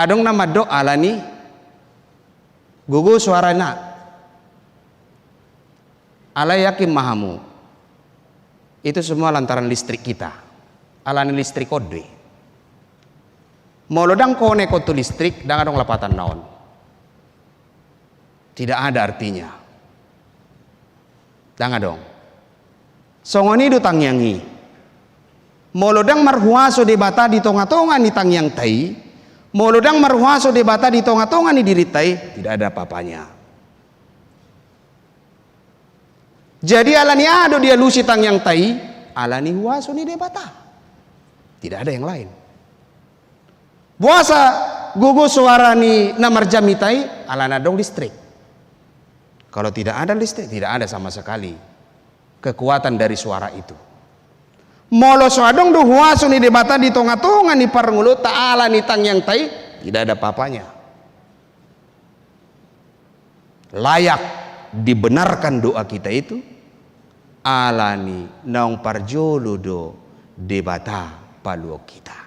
Adong nama do alani gugu suarana. Ala yakin mahamu. Itu semua lantaran listrik kita. Alani listrik kode. Molodang kone kotu listrik dan adong lapatan naon. Tidak ada artinya. Dan adong. Songoni do tangyangi. Molodang marhuaso debata di tonga-tonga ni tangyang tai. Molodang marhuaso debata di tonga-tonga ni diritai. Tidak ada apa-apanya. Jadi alani ado dia lusi tangyang tai. Alani huaso ni debata. Tidak ada yang lain. Buasa gugu suara ni namar jamitai. Alana dong listrik. Kalau tidak ada listrik, tidak ada sama sekali kekuatan dari suara itu. Molo soadong do huaso ni debata di tonga-tonga ni parngulu ta'ala ni tangyang tai, tidak ada apa-apanya. Layak dibenarkan doa kita itu alani naung parjolo do debata paluo kita.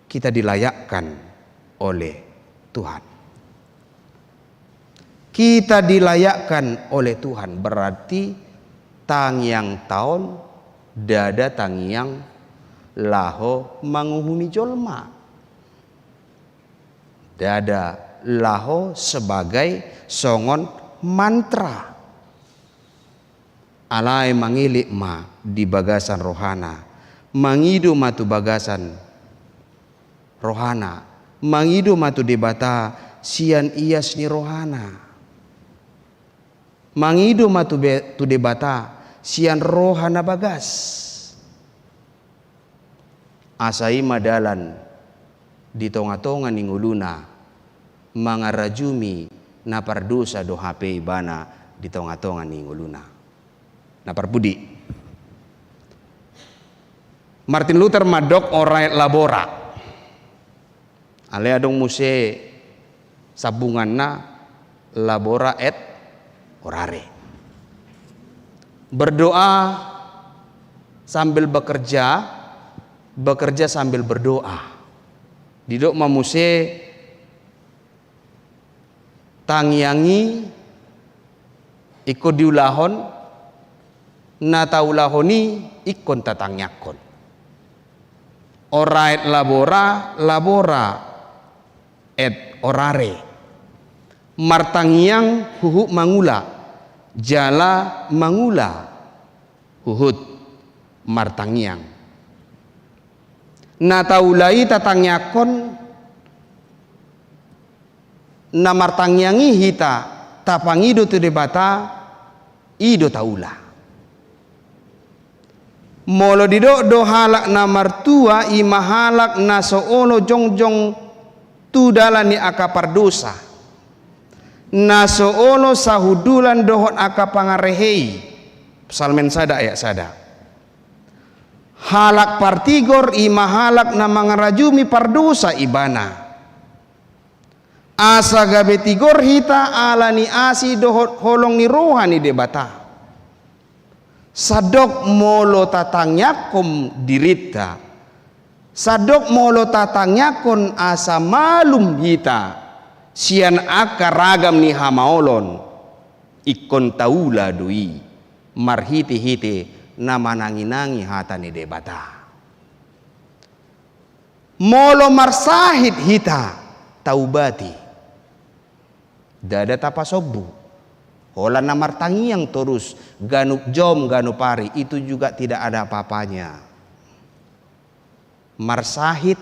Kita dilayakkan oleh Tuhan. Kita dilayakkan oleh Tuhan berarti tangyang taon dada tangyang laho manguhuni jolma. Dada laho sebagai songon mantra. Alai mangilik ma di bagasan rohana. Mangidu matu bagasan rohana. Mangidu matu debata sian ias ni rohana. Mangidu matu tu debata sian rohana bagas. Asai madalan di tonga-tonga ninguluna mangarajumi na pardosa do HP ibana di tonga-tonga ninguluna. Na parpudi. Martin Luther madok orai labora. Ale adong muse sabunganna labora et orare. Berdoa sambil bekerja, bekerja sambil berdoa. Didok mamuse tangyangi ikut diulahon na taulahoni ikon tatangyakon. Orait labora, labora et orare. Martangyang huhuk mangula, jala mangula, huhut martangyang. Nataulai tatangyakon na martangyangi hita tapangido tu debata ido taula. Molo dido do halak na martua i mahalak na soolo jongjong tu dalani akapar dosa. Na soolo sahudulan dohon akapangarehei. Psalmen sada ayat sada. Halak partigor i mahalak na mangarajumi pardosa ibana. Asa gabe tigor hita alani asi dohot holong ni rohani debata. Sadok molo tatangyakom dirita. Sadok molo tatangyakon asa malum hita. Sian akaragam ni hamaolon. Ikon taula doi. Marhiti-hiti na mananginangi hata ni debata. Molo marsahid hita taubati. Dada tapasobu. Hola na martangiang terus ganup jom ganupari itu juga tidak ada apa-apanya. Marsahid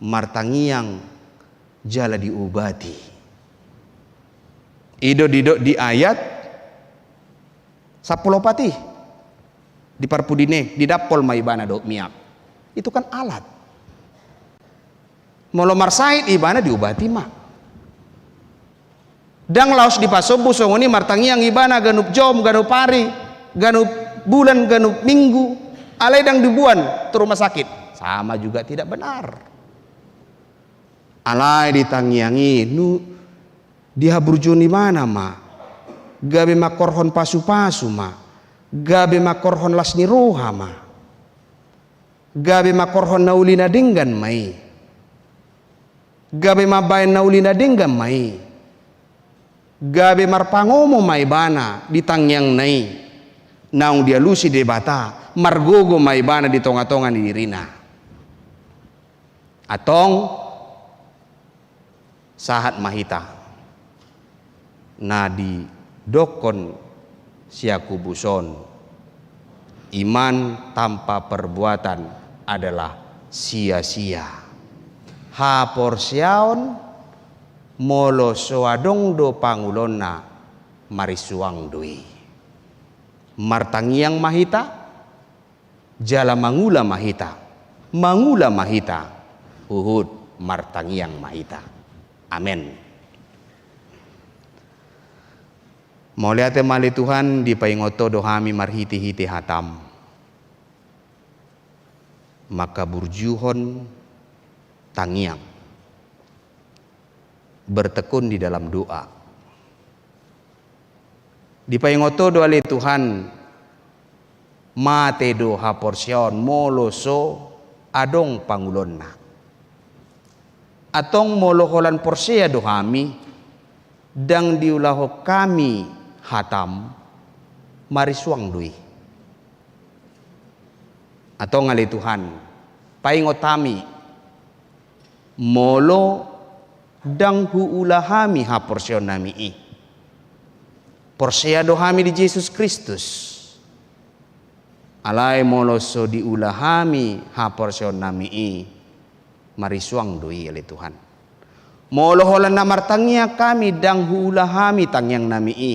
martangiang jala diubati. Ido didok di ayat sapulopati di parpudine di dapol maibana dok miak. Itu kan alat. Molo marsahid ibana diubati mak. Dang laos di pasobu songoni martangiang ibana ganup jom ganup pari ganup bulan ganup minggu alai dang dibuan ke rumah sakit sama juga tidak benar. Alai ditangiangi nu dia burjuni mana ma gabe makorhon pasu-pasu ma gabe makorhon lasni roha ma gabe makorhon naulina dinggan mai gabe mabayan na uli na dinggam may, gabe marpangomo may bana di tangyang nai, naong dia lusi de bata, margogo may bana di tonga-tonga ni dirina. Atong sahat mahita na di dokon siya kubuson, iman tanpa perbuatan adalah sia-sia. Hapor siaon molo soadong do pangulon na marisuang dui. Martangiang mahita, jala mangula mahita, uhud martangiang mahita. Amen. Mau lihat mali Tuhan di paingoto dohami marhiti-hiti hatam. Maka burjuhon tangiang bertekun di dalam doa. Di paingoto doa le Tuhan mate doha porsion moloso adong pangulon na. Atong moloholan porsia dohami dang diulaho kami hatam marisuang dui. Atong ngali Tuhan paingotami molo dang huulahami ha porsion nami i. Porsia dohami di Yesus Kristus. Alai molo so diulahami ha porsion nami i. Marisuang doi oleh Tuhan. Molo holan na martangia kami dang huulahami tangyang nami i.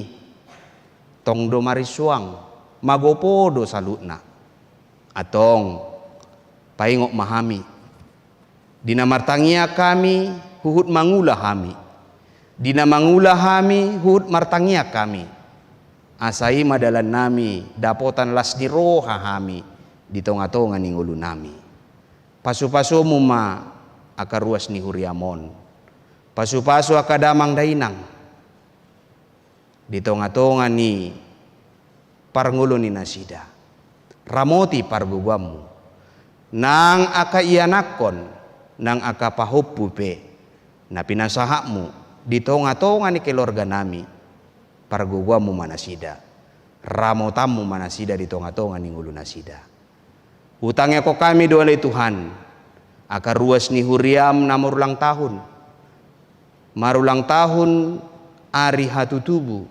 Tongdo marisuang magopodo salutna. Atong paingok mahami. Dina martangia kami huhut mangulah kami. Dina mangulah kami huhut martangia kami. Asai madalan nami dapotan las di roha kami di tonga-tonga ning ulu nami. Pasu-pasu muma akaruas ni huriamon. Pasu-pasu akadamang dainang. Di tonga-tonga ni parngulo ni nasida. Ramoti pargugamu. Nang aka ianakon, nang aka pahupupe, na pinasahakmu di tonga-tonga ni keluarga nami, pargugamu manasida. Ramotamu manasida di tonga-tonga ni ngulu nasida. Utangnya ko kami doa le Tuhan, aka ruas ni huriam na marulang tahun. Marulang tahun ari hatutubu,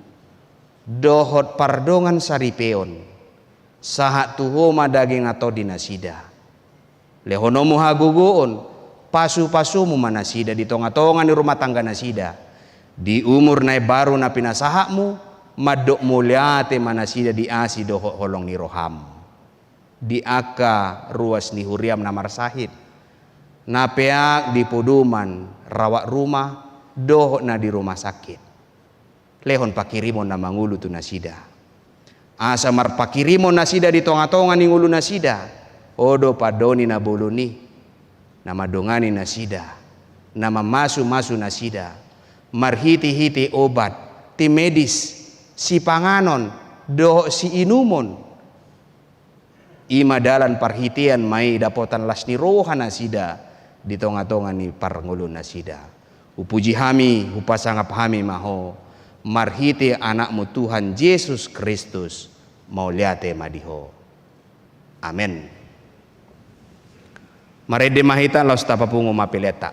dohot pardongan saripeon. Sahat tuhoma daging atau dinasida. Lehonomu haguguon, pasu-pasumu manasida di tonga-tonga ni rumah tangga nasida. Di umur na baru na pinasahakmu, madok mulyate manasida di asi doho holong ni roham. Di aka ruas ni huriam na marsahid. Na peak di poduman rawat rumah, doho na di rumah sakit. Lehon pakirimon na mangulu tu nasida. Asa marpakirimo nasida di tonga-tonga ni ngulu nasida. Odo padoni na boloni. Nama dongani nasida. Nama masu-masu nasida. Marhiti-hiti obat. Ti medis. Si panganon. Doho si inumon. Ima dalan parhitian mai dapotan las ni roha nasida. Di tonga-tonga ni parngulu nasida. Upuji hami, upasangap hami maho. Marhiti anakmu Tuhan Yesus Kristus mau liate madiho. Amen. Marede mahita los tapapungo mapileta.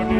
Di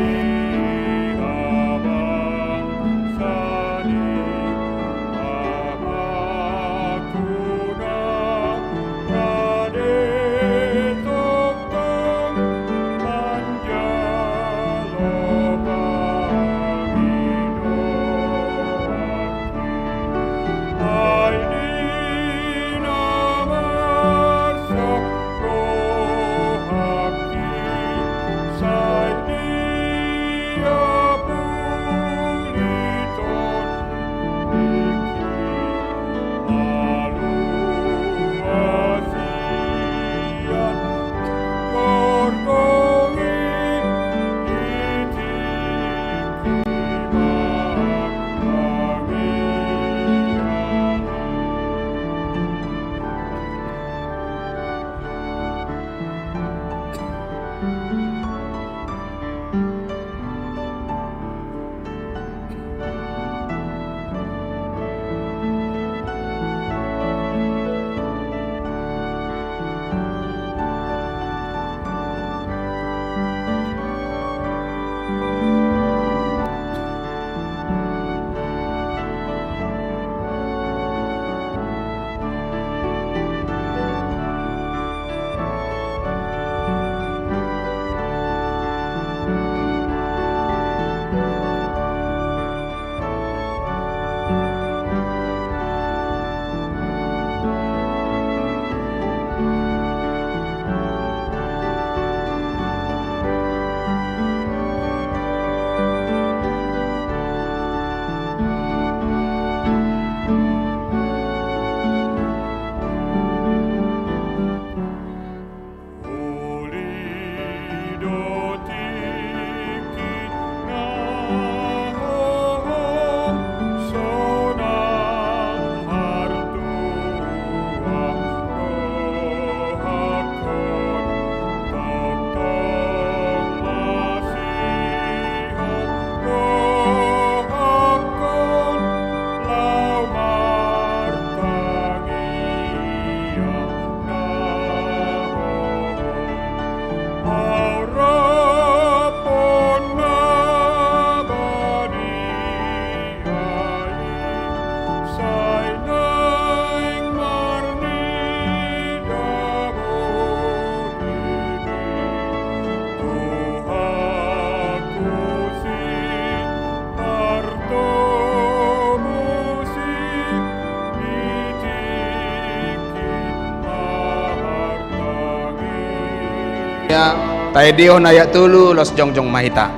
Ya, tayo ayat tulu los jongjong mahita.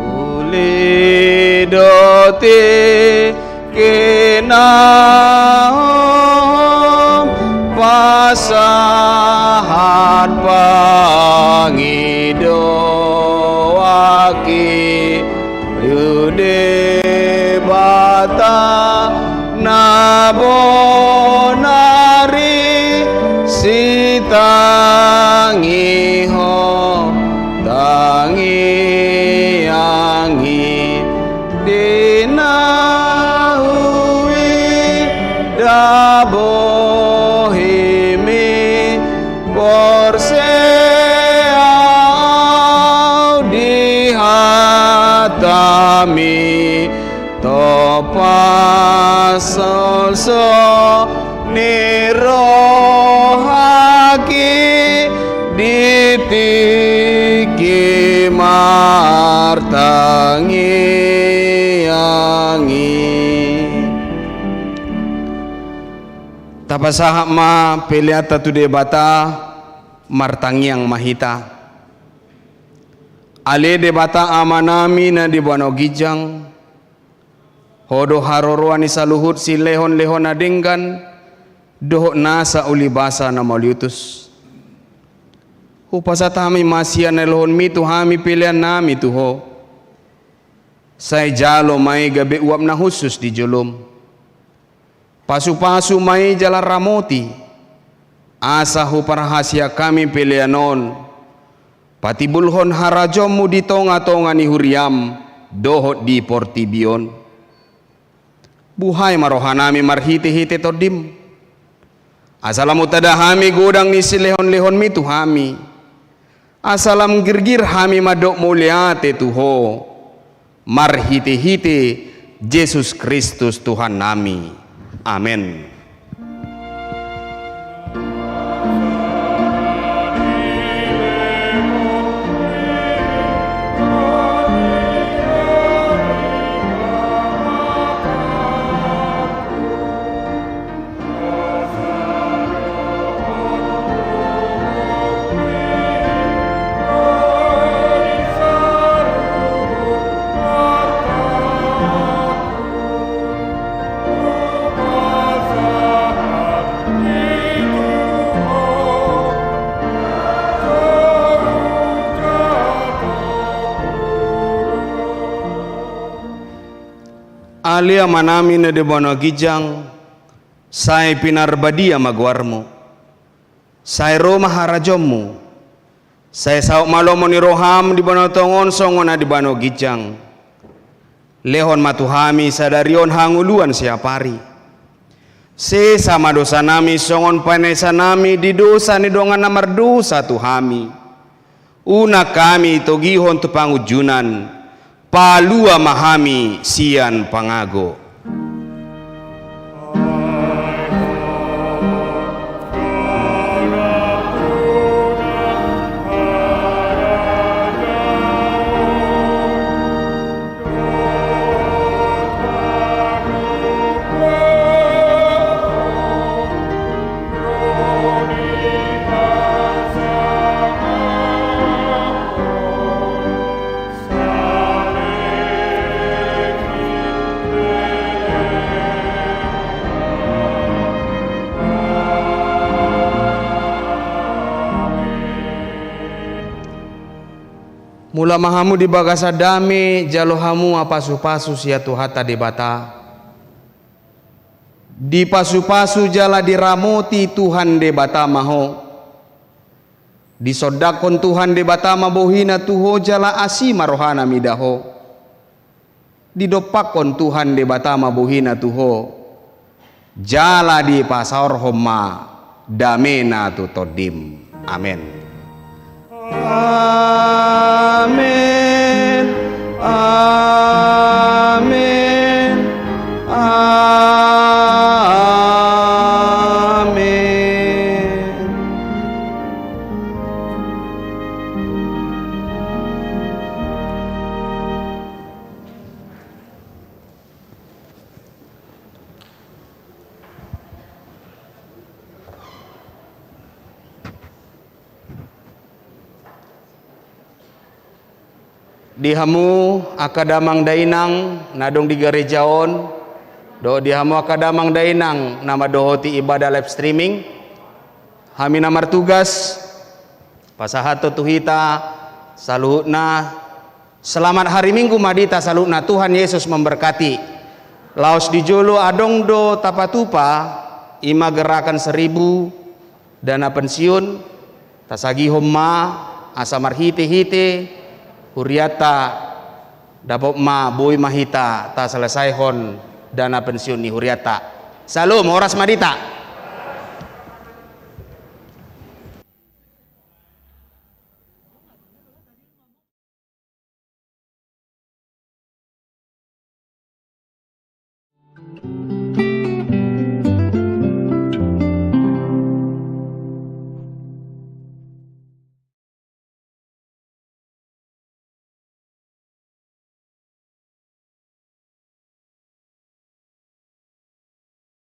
Uli dote kenahom pasahat pangidoaki yude bata nabonari sitangiho tangi angi dinahui dabohimi porseau dihatami topasolso nirohaki ditiki martangi angi tapasaha ma peliata tu debata martangiang mahita ale debata amanami na di Buano Gijang hodo haroroan ni saluhut si lehon-lehon adenggan dohok nasa ulibasa na mauliutus hupasatami masya na lohon mi tuhami pilihan nami tuho say jalo may gabi uap na husus di julum pasu-pasu may jala ramoti asa huparahasya kami pilihanon patibulhon harajommu di tonga-tonga ni huriam dohot di portibion buhay marohanami marhiti-hiti todim asalamu tadahami godang ni silehon-lehon mi tuhami asalam girgir hami madok muliate tuho marhiti-hiti Yesus Kristus Tuhan nami amin. Alia manami na de Buano Gijang say pinarbadia magwarmo say Roma harajommu say sauk malomo ni roham di Buano Tongon songon na di Buano Gijang lehon matuhami sadarion hanguluan siapari se sama dosa nami songon panesa nami di dosa ni dongan namar dosa tuhami una kami togihon tu pangujunan palua mahami sian pangago mula mahamu di bagasa dame jalohamu apasu-pasu sia tuhata debata di pasu-pasu jala diramoti Tuhan debata maho di sodakon Tuhan debata mabohina tuho jala asima rohana midaho di dopakon Tuhan debata mabohina tuho jala di pasar homa damena tu todim amin. Amin, amin, amin. dihamu akadamang dainang nadong di gerejaon do dihamu akadamang dainang nama dohoti ibadah live streaming hami namar tugas pasahato tuhita saluhna selamat hari Minggu madita saluhna Tuhan Yesus memberkati laos di jolo adong do tapatupa ima gerakan 1000 dana pensiun tasagi homma asamar hite huriata dapok ma boy mahita ta selesai hon dana pensiun ni huriata. Salam horas madita.